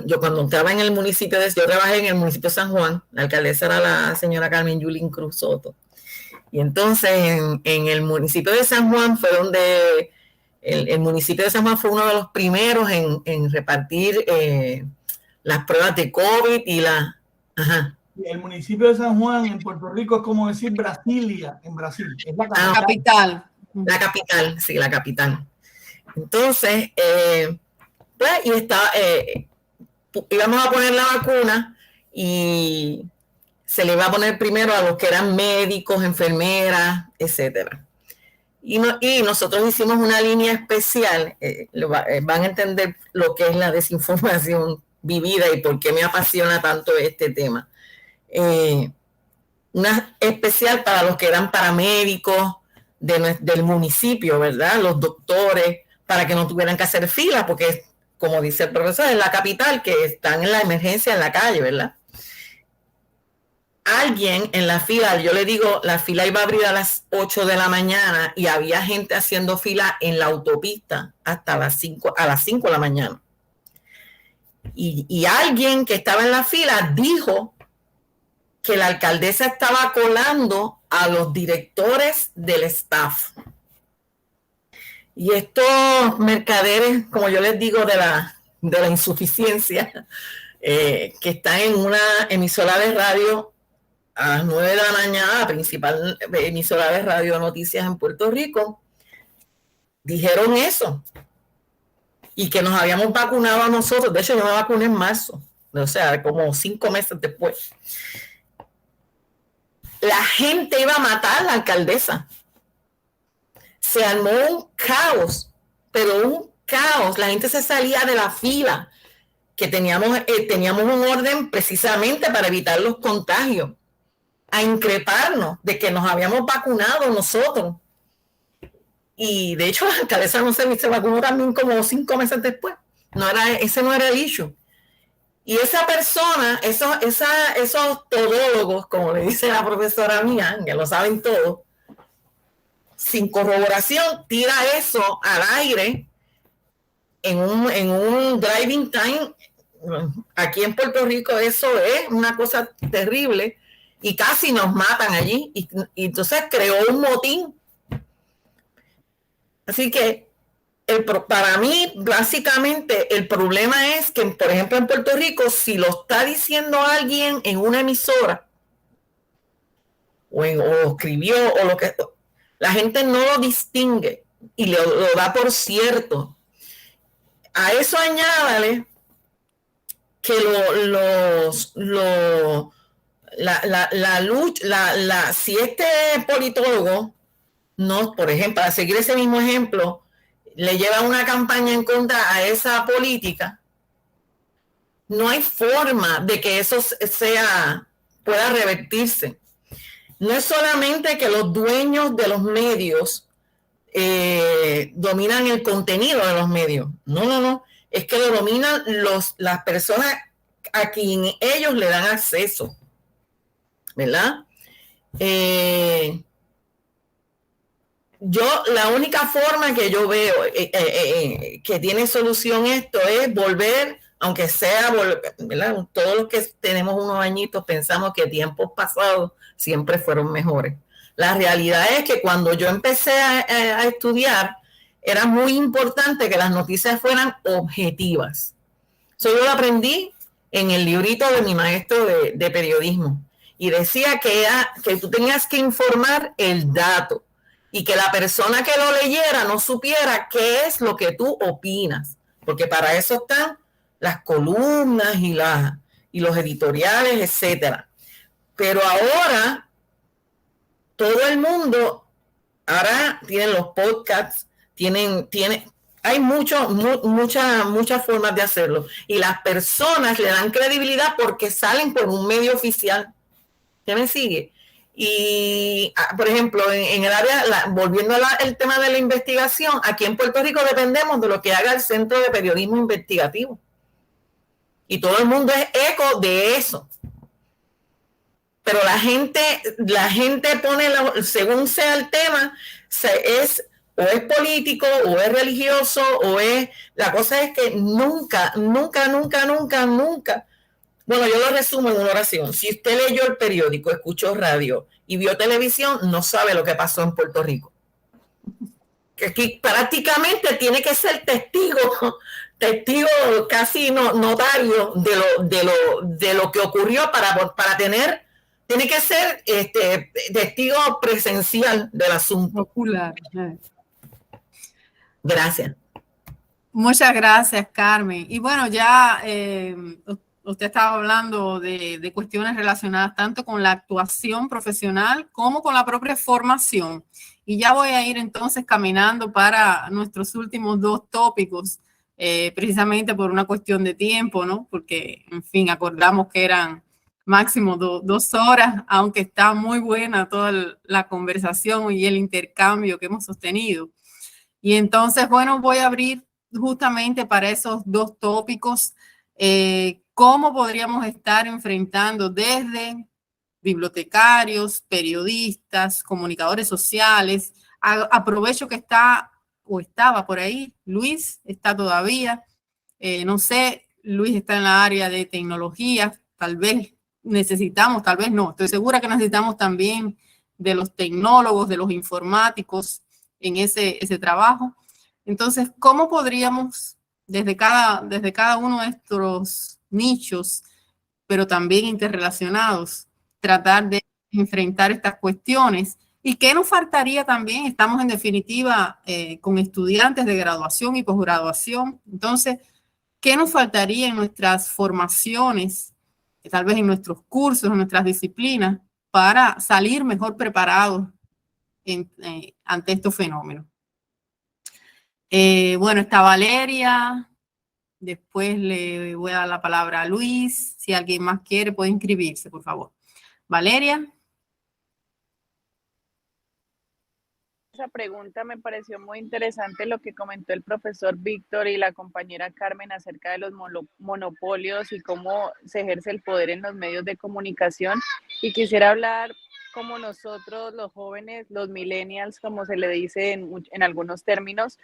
yo cuando estaba en el municipio yo trabajé en el municipio de San Juan, la alcaldesa era la señora Carmen Yulín Cruz Soto. Y entonces en el municipio de San Juan fue donde el municipio de San Juan fue uno de los primeros en repartir las pruebas de COVID y El municipio de San Juan en Puerto Rico es como decir Brasilia en Brasil. Es la capital. La capital, sí, la capital. Entonces, pues, íbamos a poner la vacuna y se le iba a poner primero a los que eran médicos, enfermeras, etcétera. Y nosotros hicimos una línea especial, van a entender lo que es la desinformación vivida y por qué me apasiona tanto este tema. Una especial para los que eran paramédicos del municipio, ¿verdad? Los doctores, para que no tuvieran que hacer fila, porque, como dice el profesor, es la capital, que están en la emergencia en la calle, ¿verdad? Alguien en la fila, yo le digo, la fila iba a abrir a las 8 de la mañana y había gente haciendo fila en la autopista hasta a las 5 de la mañana. Y alguien que estaba en la fila dijo que la alcaldesa estaba colando a los directores del staff. Y estos mercaderes, como yo les digo, de la insuficiencia, que están en una emisora de radio a las 9 de la mañana, la principal emisora de radio noticias en Puerto Rico, dijeron eso. Y que nos habíamos vacunado a nosotros. De hecho, yo me vacuné en marzo, o sea, como 5 meses después. La gente iba a matar a la alcaldesa. Se armó un caos, pero un caos. La gente se salía de la fila, que teníamos un orden precisamente para evitar los contagios, a increparnos de que nos habíamos vacunado nosotros. Y de hecho la alcaldesa no se vacunó también como 5 meses después. Ese no era el issue. Y esa persona, esos todólogos, como le dice la profesora mía, que lo saben todo, sin corroboración, tira eso al aire en un driving time. Aquí en Puerto Rico eso es una cosa terrible y casi nos matan allí. Y entonces creó un motín. Así que para mí, básicamente, el problema es que, por ejemplo, en Puerto Rico, si lo está diciendo alguien en una emisora o escribió o lo que, la gente no lo distingue. y lo da por cierto. A eso añádale que si este politólogo, no, por ejemplo, a seguir ese mismo ejemplo, le lleva una campaña en contra a esa política, no hay forma de que eso pueda revertirse. No es solamente que los dueños de los medios dominan el contenido de los medios. No. Es que lo dominan las personas a quien ellos le dan acceso. ¿Verdad? La única forma que yo veo que tiene solución esto es volver, aunque sea, ¿verdad? Todos los que tenemos unos añitos pensamos que tiempos pasados siempre fueron mejores. La realidad es que cuando yo empecé a estudiar, era muy importante que las noticias fueran objetivas. Eso yo lo aprendí en el librito de mi maestro de periodismo. Y decía que tú tenías que informar el dato y que la persona que lo leyera no supiera qué es lo que tú opinas. Porque para eso están las columnas y los editoriales, etcétera. Pero ahora todo el mundo ahora tienen los podcasts, hay muchas formas de hacerlo y las personas le dan credibilidad porque salen por un medio oficial. ¿Qué me sigue? Y, por ejemplo, en el área, volviendo al tema de la investigación, aquí en Puerto Rico dependemos de lo que haga el Centro de Periodismo Investigativo. Y todo el mundo es eco de eso. Pero la gente pone, según sea el tema, o es político, o es religioso, la cosa es que nunca, bueno, yo lo resumo en una oración. Si usted leyó el periódico, escuchó radio y vio televisión, no sabe lo que pasó en Puerto Rico. Que aquí prácticamente tiene que ser testigo casi notario de lo que ocurrió para tener, tiene que ser testigo presencial del asunto. Ocular. Gracias. Muchas gracias, Carmen. Y bueno, ya usted estaba hablando de cuestiones relacionadas tanto con la actuación profesional como con la propia formación. Y ya voy a ir entonces caminando para nuestros últimos dos tópicos, precisamente por una cuestión de tiempo, ¿no? Porque, en fin, acordamos que eran máximo 2 horas, aunque está muy buena toda la conversación y el intercambio que hemos sostenido. Y entonces, bueno, voy a abrir justamente para esos dos tópicos, cómo podríamos estar enfrentando desde bibliotecarios, periodistas, comunicadores sociales. Aprovecho que estaba por ahí, Luis está todavía, no sé, Luis está en la área de tecnología, tal vez necesitamos, tal vez no, estoy segura que necesitamos también de los tecnólogos, de los informáticos en ese trabajo. Entonces, ¿cómo podríamos desde cada uno de estos nichos, pero también interrelacionados, tratar de enfrentar estas cuestiones? ¿Y qué nos faltaría también? Estamos en definitiva con estudiantes de graduación y posgraduación. Entonces, ¿qué nos faltaría en nuestras formaciones, tal vez en nuestros cursos, en nuestras disciplinas, para salir mejor preparados ante estos fenómenos? Bueno, está Valeria. Después le voy a dar la palabra a Luis. Si alguien más quiere, puede inscribirse, por favor. Valeria. Esa pregunta me pareció muy interesante lo que comentó el profesor Víctor y la compañera Carmen acerca de los monopolios y cómo se ejerce el poder en los medios de comunicación. Y quisiera hablar como nosotros, los jóvenes, los millennials, como se le dice en algunos términos,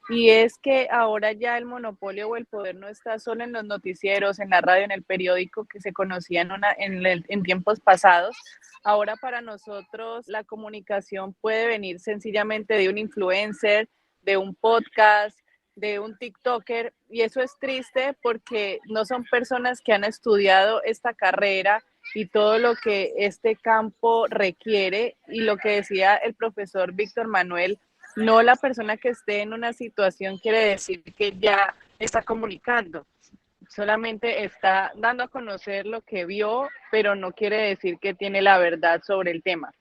y es que ahora ya el monopolio o el poder no está solo en los noticieros, en la radio, en el periódico que se conocían en tiempos pasados. Ahora para nosotros la comunicación puede venir sencillamente de un influencer, de un podcast, de un TikToker, y eso es triste porque no son personas que han estudiado esta carrera y todo lo que este campo requiere, y lo que decía el profesor Víctor Manuel No la persona que esté en una situación quiere decir que ya está comunicando. Solamente está dando a conocer lo que vio, pero no quiere decir que tiene la verdad sobre el tema.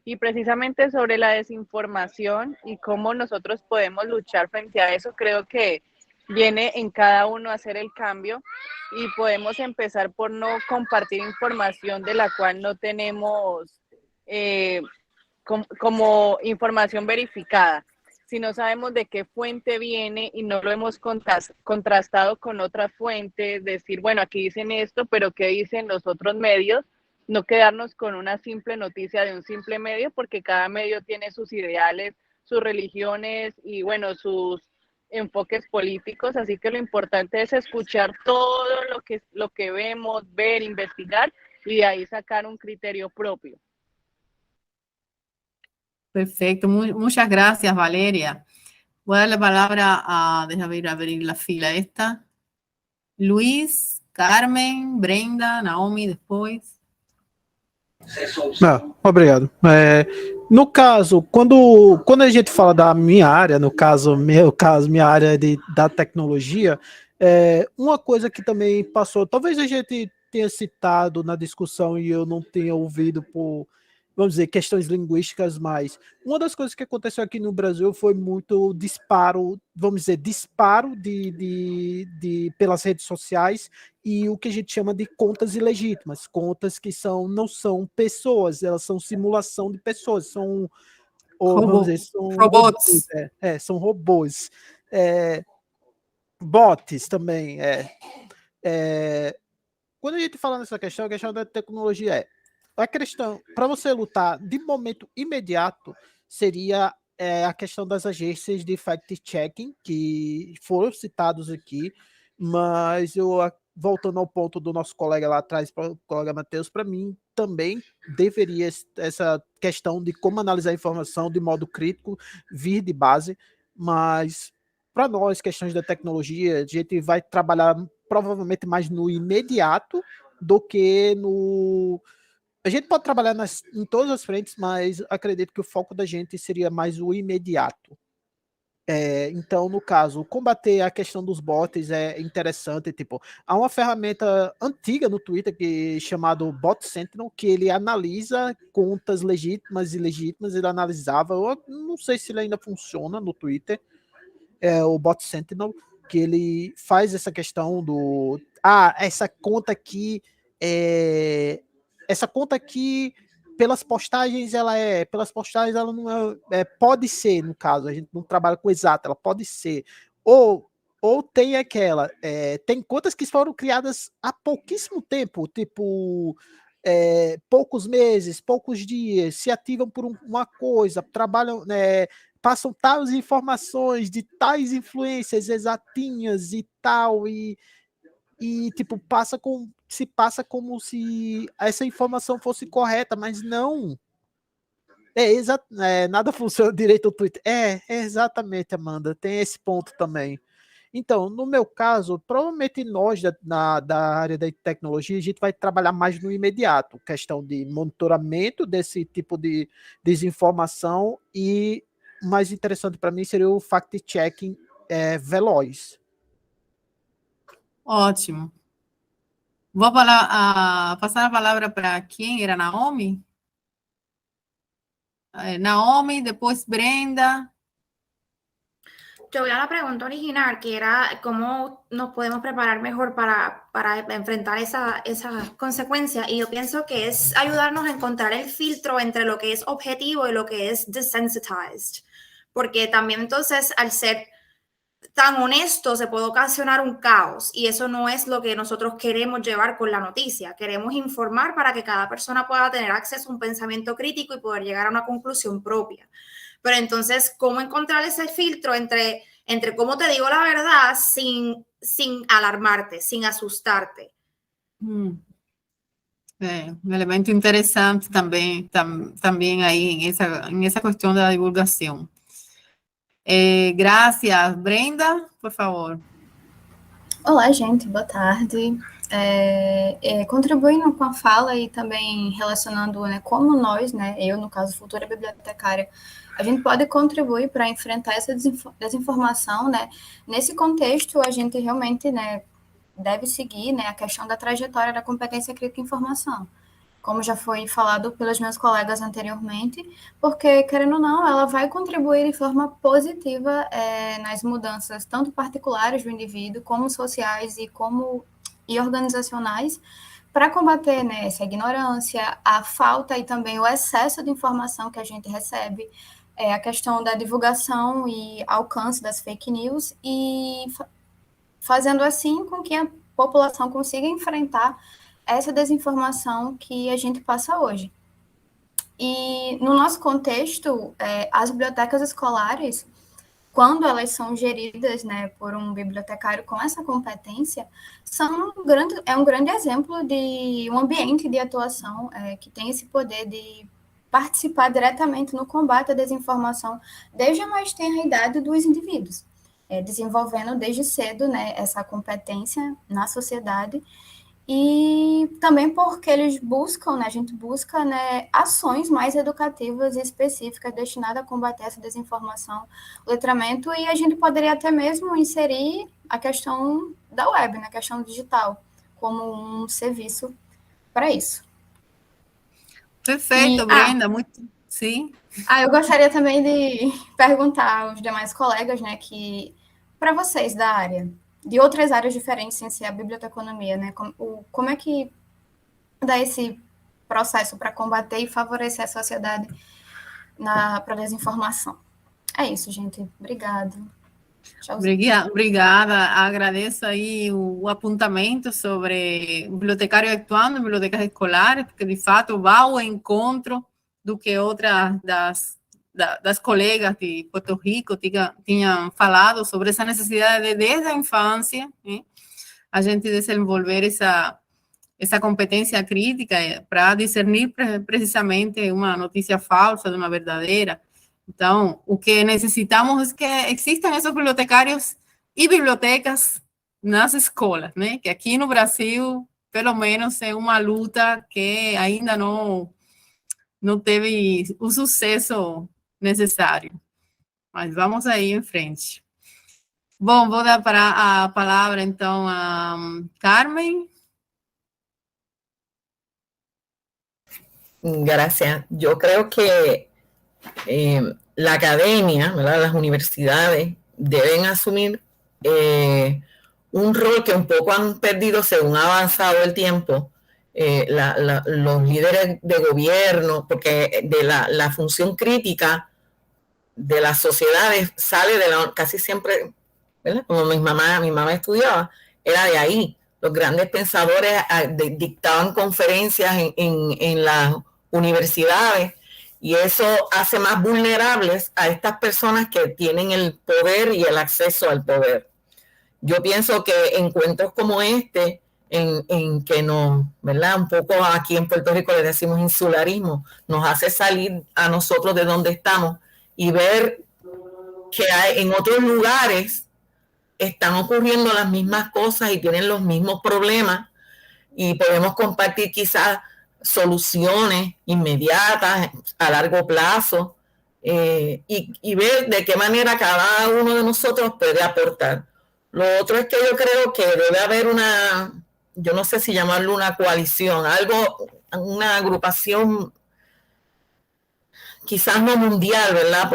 Y precisamente sobre la desinformación y cómo nosotros podemos luchar frente a eso, creo que viene en cada uno hacer el cambio y podemos empezar por no compartir información de la cual no tenemos como información verificada. Si no sabemos de qué fuente viene y no lo hemos contrastado con otras fuentes, decir, bueno, aquí dicen esto, pero ¿qué dicen los otros medios? No quedarnos con una simple noticia de un simple medio, porque cada medio tiene sus ideales, sus religiones y, bueno, sus enfoques políticos, así que lo importante es escuchar todo lo que vemos, ver, investigar y de ahí sacar un criterio propio. Perfecto, muchas gracias, Valeria. Voy a dar la palabra a, déjame abrir la fila esta. Luis, Carmen, Brenda, Naomi, depois. Obrigado. No caso, quando a gente fala da minha área, no caso, minha área da tecnologia, uma coisa que também passou, talvez a gente tenha citado na discussão e eu não tenha ouvido por, vamos dizer, questões linguísticas, mas uma das coisas que aconteceu aqui no Brasil foi muito disparo, vamos dizer, disparo pelas redes sociais e o que a gente chama de contas ilegítimas, contas que não são pessoas, elas são simulação de pessoas, são, vamos dizer, são robots. São robôs. Bots também. Quando a gente fala nessa questão, a questão da tecnologia a questão, para você lutar de momento imediato, seria a questão das agências de fact-checking, que foram citados aqui, mas voltando ao ponto do nosso colega lá atrás, o colega Matheus, para mim também deveria essa questão de como analisar a informação de modo crítico vir de base, mas para nós, questões da tecnologia, a gente vai trabalhar provavelmente mais no imediato do que no... A gente pode trabalhar em todas as frentes, mas acredito que o foco da gente seria mais o imediato. Então, no caso, combater a questão dos bots é interessante. Tipo, há uma ferramenta antiga no Twitter chamado Bot Sentinel, que ele analisa contas legítimas e ilegítimas. Ele analisava, eu não sei se ele ainda funciona no Twitter, o Bot Sentinel, que ele faz essa questão do... essa conta aqui pelas postagens ela não pode ser, no caso, a gente não trabalha com exato, ela pode ser, ou tem aquela, tem contas que foram criadas há pouquíssimo tempo, tipo, poucos meses, poucos dias, se ativam por uma coisa, trabalham, passam tais informações de tais influências exatinhas e tal, e tipo, se passa como se essa informação fosse correta, mas não. Nada funciona direito no Twitter. Exatamente, Amanda, tem esse ponto também. Então, no meu caso, provavelmente nós da área da tecnologia, a gente vai trabalhar mais no imediato, questão de monitoramento desse tipo de desinformação, e o mais interessante para mim seria o fact-checking veloz. Ótimo. Vou passar a palavra para quem? Era Naomi? Naomi, depois Brenda. Yo voy a la pregunta original, que era cómo nos podemos preparar mejor para enfrentar esa consecuencia. Y yo pienso que es ayudarnos a encontrar el filtro entre lo que es objetivo y lo que es desensitized. Porque también entonces, al ser tan honesto, se puede ocasionar un caos, y eso no es lo que nosotros queremos llevar con la noticia. Queremos informar para que cada persona pueda tener acceso a un pensamiento crítico y poder llegar a una conclusión propia. Pero entonces, ¿cómo encontrar ese filtro entre cómo te digo la verdad sin alarmarte, sin asustarte? Um elemento interessante também aí em essa questão da divulgação. Graças. Brenda, por favor. Olá, gente, boa tarde. contribuindo com a fala e também relacionando, né, como nós, né, eu, no caso, futura bibliotecária, a gente pode contribuir para enfrentar essa desinformação, né? Nesse contexto, a gente realmente, né, deve seguir, né, a questão da trajetória da competência crítica em informação, como já foi falado pelos meus colegas anteriormente, porque, querendo ou não, ela vai contribuir de forma positiva nas mudanças, tanto particulares do indivíduo, como sociais e organizacionais, para combater, né, essa ignorância, a falta e também o excesso de informação que a gente recebe, a questão da divulgação e alcance das fake news, e fazendo assim com que a população consiga enfrentar essa desinformação que a gente passa hoje. E no nosso contexto, as bibliotecas escolares, quando elas são geridas, né, por um bibliotecário com essa competência, é um grande exemplo de um ambiente de atuação que tem esse poder de participar diretamente no combate à desinformação desde a mais tenra idade dos indivíduos, desenvolvendo desde cedo, né, essa competência na sociedade, e também porque eles buscam, né, a gente busca, né, ações mais educativas e específicas destinadas a combater essa desinformação, o letramento, e a gente poderia até mesmo inserir a questão da web, né, a questão digital, como um serviço para isso. Perfeito, Brenda, muito... Sim. Eu gostaria também de perguntar aos demais colegas, né, que para vocês da área, de outras áreas diferentes sem ser a biblioteconomia, né, como é que dá esse processo para combater e favorecer a sociedade para a desinformação? É isso, gente. Obrigada. Obrigada. Agradeço aí o apontamento sobre o bibliotecário atuando em bibliotecas escolares, porque de fato vai ao encontro do que outras das colegas de Porto Rico tinham falado sobre essa necessidade de, desde a infância, né, a gente desenvolver essa competência crítica para discernir precisamente uma notícia falsa de uma verdadeira. Então, o que necessitamos é que existam esses bibliotecários e bibliotecas nas escolas, né? Que aqui no Brasil, pelo menos, é uma luta que ainda não teve o sucesso necessário. Mas vamos aí em frente. Bom, vou dar a palavra, então, a Carmen. Gracias. Yo creo que la academia, ¿verdad? Las universidades deben asumir un rol que un poco han perdido según ha avanzado el tiempo, los líderes de gobierno, porque de la función crítica de las sociedades sale casi siempre, ¿verdad? Como mi mamá estudiaba, era de ahí. Los grandes pensadores dictaban conferencias en las universidades, y eso hace más vulnerables a estas personas que tienen el poder y el acceso al poder. Yo pienso que encuentros como este, en que nos, ¿verdad? Un poco aquí en Puerto Rico le decimos insularismo, nos hace salir a nosotros de donde estamos y ver que en otros lugares están ocurriendo las mismas cosas y tienen los mismos problemas, y podemos compartir quizás soluciones inmediatas a largo plazo, y ver de qué manera cada uno de nosotros puede aportar. Lo otro es que yo creo que debe haber yo no sé si llamarlo una coalición, una agrupación quizás no mundial, ¿verdad?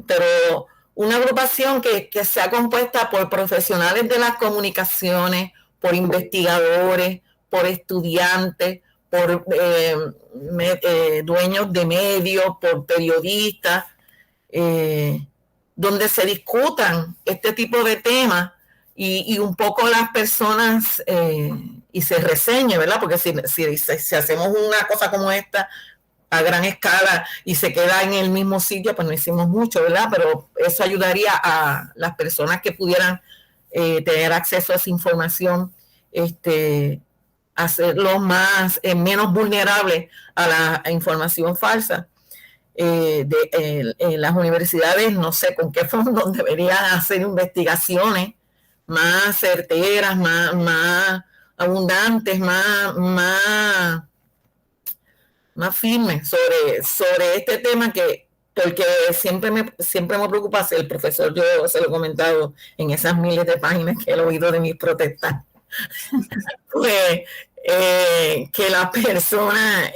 Pero una agrupación que sea compuesta por profesionales de las comunicaciones, por investigadores, por estudiantes, por dueños de medios, por periodistas, donde se discutan este tipo de temas y un poco las personas y se reseñe, ¿verdad? Porque si hacemos una cosa como esta a gran escala y se queda en el mismo sitio, pues no hicimos mucho, ¿verdad? Pero eso ayudaría a las personas que pudieran tener acceso a esa información, hacerlos menos vulnerables a la información falsa. Las universidades, no sé con qué fondo deberían hacer investigaciones más certeras, más abundantes, más firmes sobre este tema, porque siempre me preocupa, si el profesor, yo se lo he comentado en esas miles de páginas que he oído de mis protestas, pues que las personas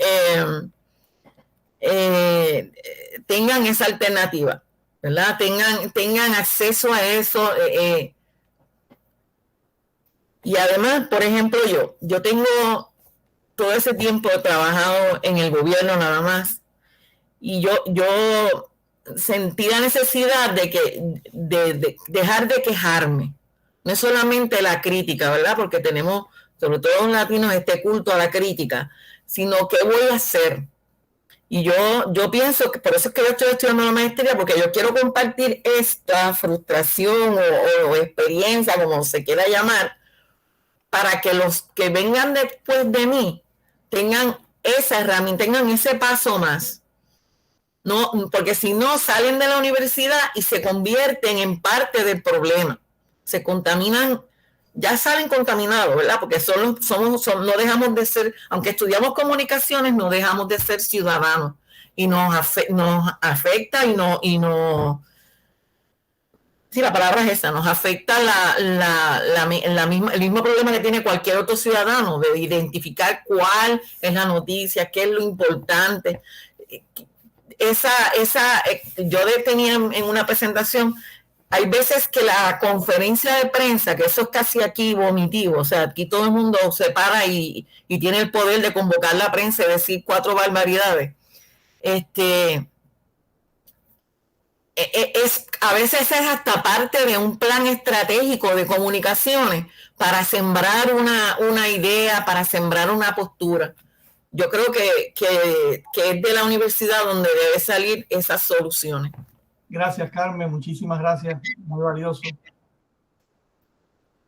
tengan esa alternativa, ¿verdad? Tengan acceso a eso. Y además, por ejemplo, yo tengo todo ese tiempo trabajado en el gobierno nada más, y yo sentí la necesidad de dejar de quejarme. No es solamente la crítica, ¿verdad? Porque tenemos, sobre todo los latinos, este culto a la crítica, sino qué voy a hacer. Y yo pienso que por eso es que yo estoy estudiando la maestría, porque yo quiero compartir esta frustración o experiencia, como se quiera llamar, para que los que vengan después de mí tengan esa herramienta, tengan ese paso más. No, porque si no, salen de la universidad y se convierten en parte del problema. Se contaminan, ya salen contaminados, ¿verdad? Porque no dejamos de ser, aunque estudiamos comunicaciones, no dejamos de ser ciudadanos. Y nos afecta sí, la palabra es esa, nos afecta el mismo problema que tiene cualquier otro ciudadano, de identificar cuál es la noticia, qué es lo importante. Yo tenía en una presentación, hay veces que la conferencia de prensa, que eso es casi aquí vomitivo, o sea, aquí todo el mundo se para y tiene el poder de convocar la prensa y decir 4 barbaridades. A veces es hasta parte de un plan estratégico de comunicaciones para sembrar una idea, para sembrar una postura. Yo creo que es de la universidad donde debe salir esas soluciones. Gracias, Carmen. Muchísimas gracias. Muy valioso.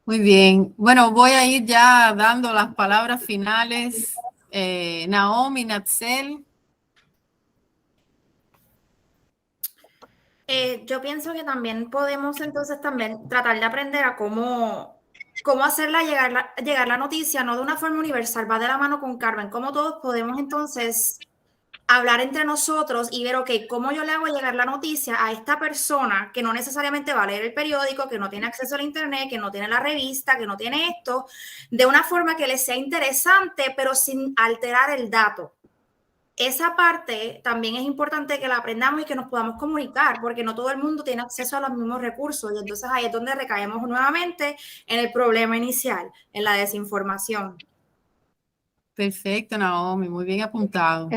Muy bien. Bueno, voy a ir ya dando las palabras finales. Naomi, Natzel. Yo pienso que también podemos entonces también tratar de aprender a cómo hacerla llegar la noticia, no de una forma universal, va de la mano con Carmen, cómo todos podemos entonces hablar entre nosotros y ver, ok, cómo yo le hago llegar la noticia a esta persona que no necesariamente va a leer el periódico, que no tiene acceso al internet, que no tiene la revista, que no tiene esto, de una forma que le sea interesante, pero sin alterar el dato. Esa parte también es importante que la aprendamos y que nos podamos comunicar, porque no todo el mundo tiene acceso a los mismos recursos, y entonces ahí es donde recaemos nuevamente en el problema inicial, en la desinformación. Perfecto, Naomi, muy bien apuntado.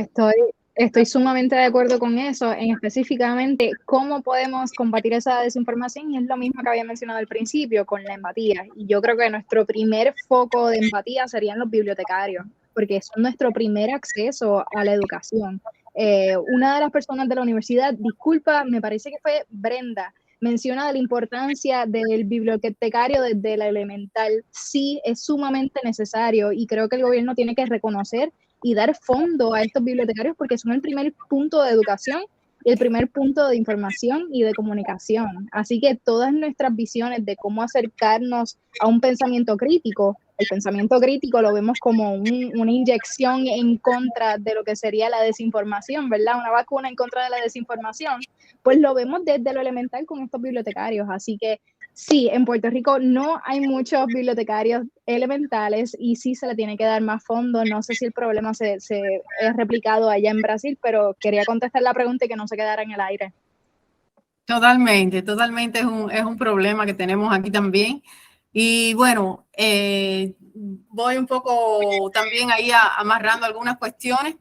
Estoy sumamente de acuerdo con eso, en específicamente cómo podemos combatir esa desinformación, y es lo mismo que había mencionado al principio con la empatía. Y yo creo que nuestro primer foco de empatía serían los bibliotecarios, porque son nuestro primer acceso a la educación. Una de las personas de la universidad, disculpa, me parece que fue Brenda, menciona de la importancia del bibliotecario desde la elemental. Sí, es sumamente necesario, y creo que el gobierno tiene que reconocer y dar fondo a estos bibliotecarios, porque son el primer punto de educación y el primer punto de información y de comunicación. Así que todas nuestras visiones de cómo acercarnos a un pensamiento crítico, el pensamiento crítico lo vemos como una inyección en contra de lo que sería la desinformación, ¿verdad? Una vacuna en contra de la desinformación, pues lo vemos desde lo elemental con estos bibliotecarios. Así que sí, en Puerto Rico no hay muchos bibliotecarios elementales y sí se le tiene que dar más fondo. No sé si el problema se es replicado allá en Brasil, pero quería contestar la pregunta y que no se quedara en el aire. Totalmente es un problema que tenemos aquí también. Y bueno, voy un poco también ahí amarrando algunas cuestiones.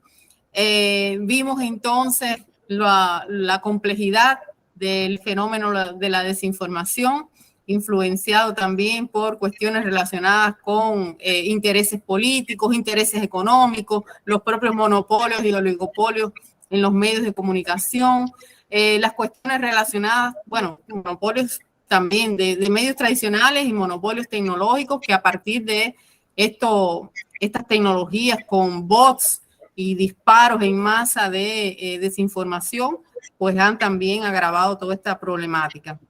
Vimos entonces la complejidad del fenómeno de la desinformación, influenciado también por cuestiones relacionadas con intereses políticos, intereses económicos, los propios monopolios y oligopolios en los medios de comunicación, las cuestiones relacionadas, bueno, monopolios también de medios tradicionales y monopolios tecnológicos que a partir de estas tecnologías con bots y disparos en masa de desinformación, pues han también agravado toda esta problemática.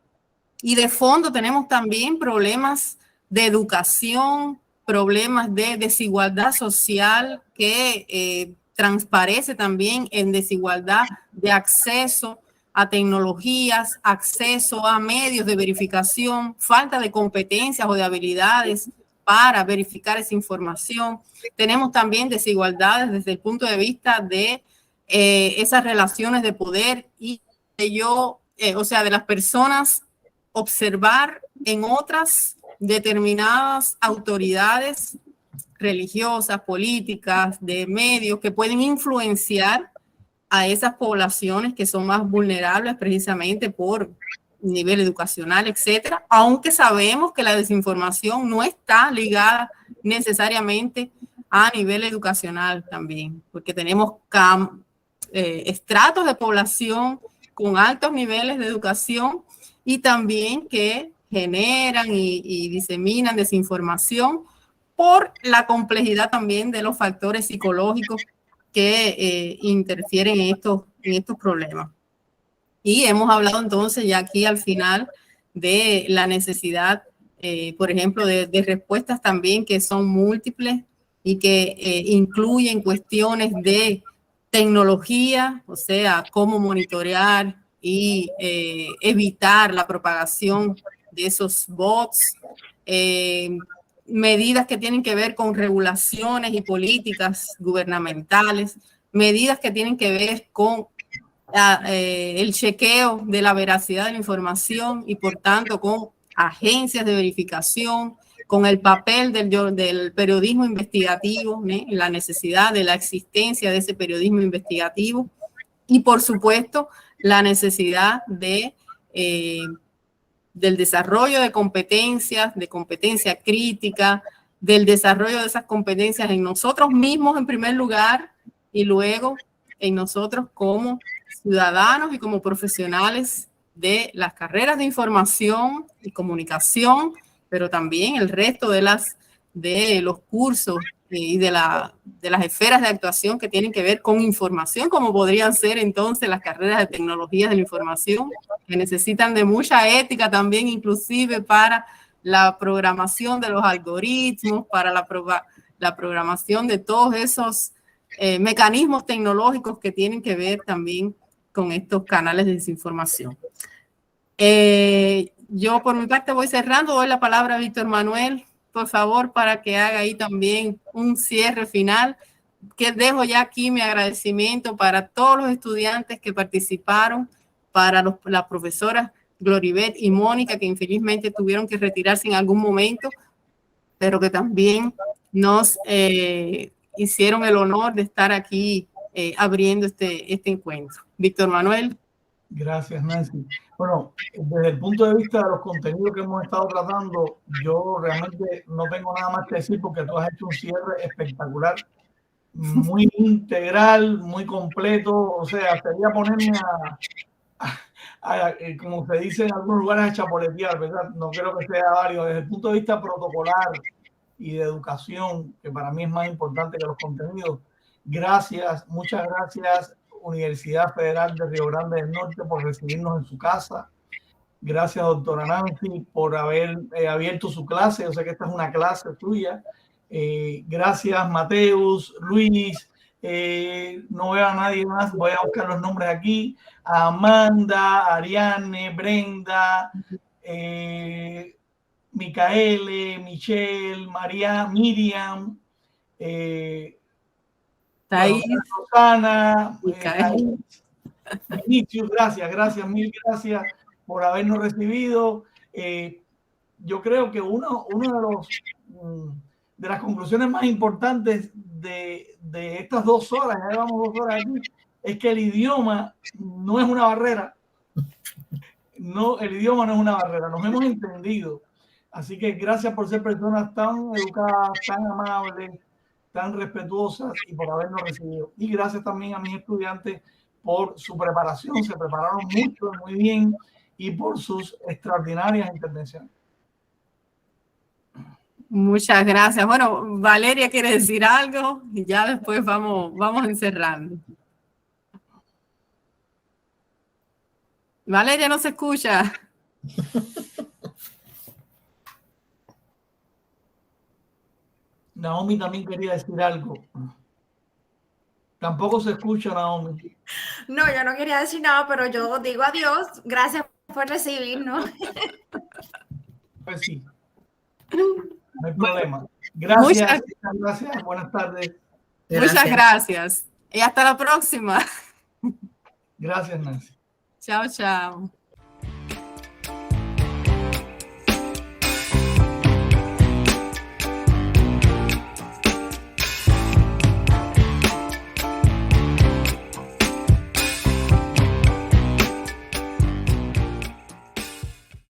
Y de fondo tenemos también problemas de educación, problemas de desigualdad social que transparece también en desigualdad de acceso a tecnologías, acceso a medios de verificación, falta de competencias o de habilidades para verificar esa información. Tenemos también desigualdades desde el punto de vista de esas relaciones de poder y o sea, de las personas observar en otras determinadas autoridades religiosas, políticas, de medios que pueden influenciar a esas poblaciones que son más vulnerables precisamente por nivel educacional, etcétera, aunque sabemos que la desinformación no está ligada necesariamente a nivel educacional también, porque tenemos estratos de población con altos niveles de educación y también que generan y diseminan desinformación por la complejidad también de los factores psicológicos que interfieren en estos problemas. Y hemos hablado entonces ya aquí al final de la necesidad, por ejemplo, de respuestas también que son múltiples y que incluyen cuestiones de tecnología, o sea, cómo monitorear y evitar la propagación de esos bots, medidas que tienen que ver con regulaciones y políticas gubernamentales, medidas que tienen que ver con el chequeo de la veracidad de la información y por tanto con agencias de verificación, con el papel del periodismo investigativo, la necesidad de la existencia de ese periodismo investigativo y por supuesto la necesidad del desarrollo de competencias, de competencia crítica, del desarrollo de esas competencias en nosotros mismos en primer lugar y luego en nosotros como ciudadanos y como profesionales de las carreras de información y comunicación, pero también el resto de los cursos y de las esferas de actuación que tienen que ver con información, como podrían ser entonces las carreras de tecnologías de la información, que necesitan de mucha ética también, inclusive para la programación de los algoritmos, para la programación de todos esos mecanismos tecnológicos que tienen que ver también con estos canales de desinformación. Yo por mi parte voy cerrando, doy la palabra a Víctor Manuel, por favor, para que haga ahí también un cierre final, que dejo ya aquí mi agradecimiento para todos los estudiantes que participaron, para las profesoras Gloribet y Mónica, que infelizmente tuvieron que retirarse en algún momento, pero que también nos hicieron el honor de estar aquí abriendo este encuentro. Víctor Manuel. Gracias, Nancy. Bueno, desde el punto de vista de los contenidos que hemos estado tratando, yo realmente no tengo nada más que decir porque tú has hecho un cierre espectacular, muy integral, muy completo. O sea, sería ponerme como se dice en algunos lugares, a chapoletear, ¿verdad? No creo que sea válido. Desde el punto de vista protocolar y de educación, que para mí es más importante que los contenidos. Gracias, muchas gracias, Universidad Federal de Río Grande del Norte, por recibirnos en su casa. Gracias, doctora Nancy, por haber abierto su clase. Yo sé que esta es una clase tuya. Gracias, Mateus, Luis. No veo a nadie más. Voy a buscar los nombres aquí. A Amanda, Ariane, Brenda, Micaele, Michelle, María, Miriam, Rosana, gracias, mil gracias por habernos recibido. Yo creo que uno de las conclusiones más importantes de estas 2 horas, ya llevamos 2 horas aquí, es que el idioma no es una barrera. No, el idioma no es una barrera, nos hemos entendido. Así que gracias por ser personas tan educadas, tan amables, tan respetuosas y por habernos recibido. Y gracias también a mis estudiantes por su preparación, se prepararon mucho, muy bien, y por sus extraordinarias intervenciones. Muchas gracias. Bueno, Valeria quiere decir algo y ya después vamos encerrando. Valeria no se escucha. Naomi también quería decir algo. Tampoco se escucha, Naomi. No, yo no quería decir nada, pero yo digo adiós. Gracias por recibirnos. Pues sí. No hay problema. Gracias. Gracias. Buenas tardes. Muchas gracias. Y hasta la próxima. Gracias, Nancy. Chao, chao.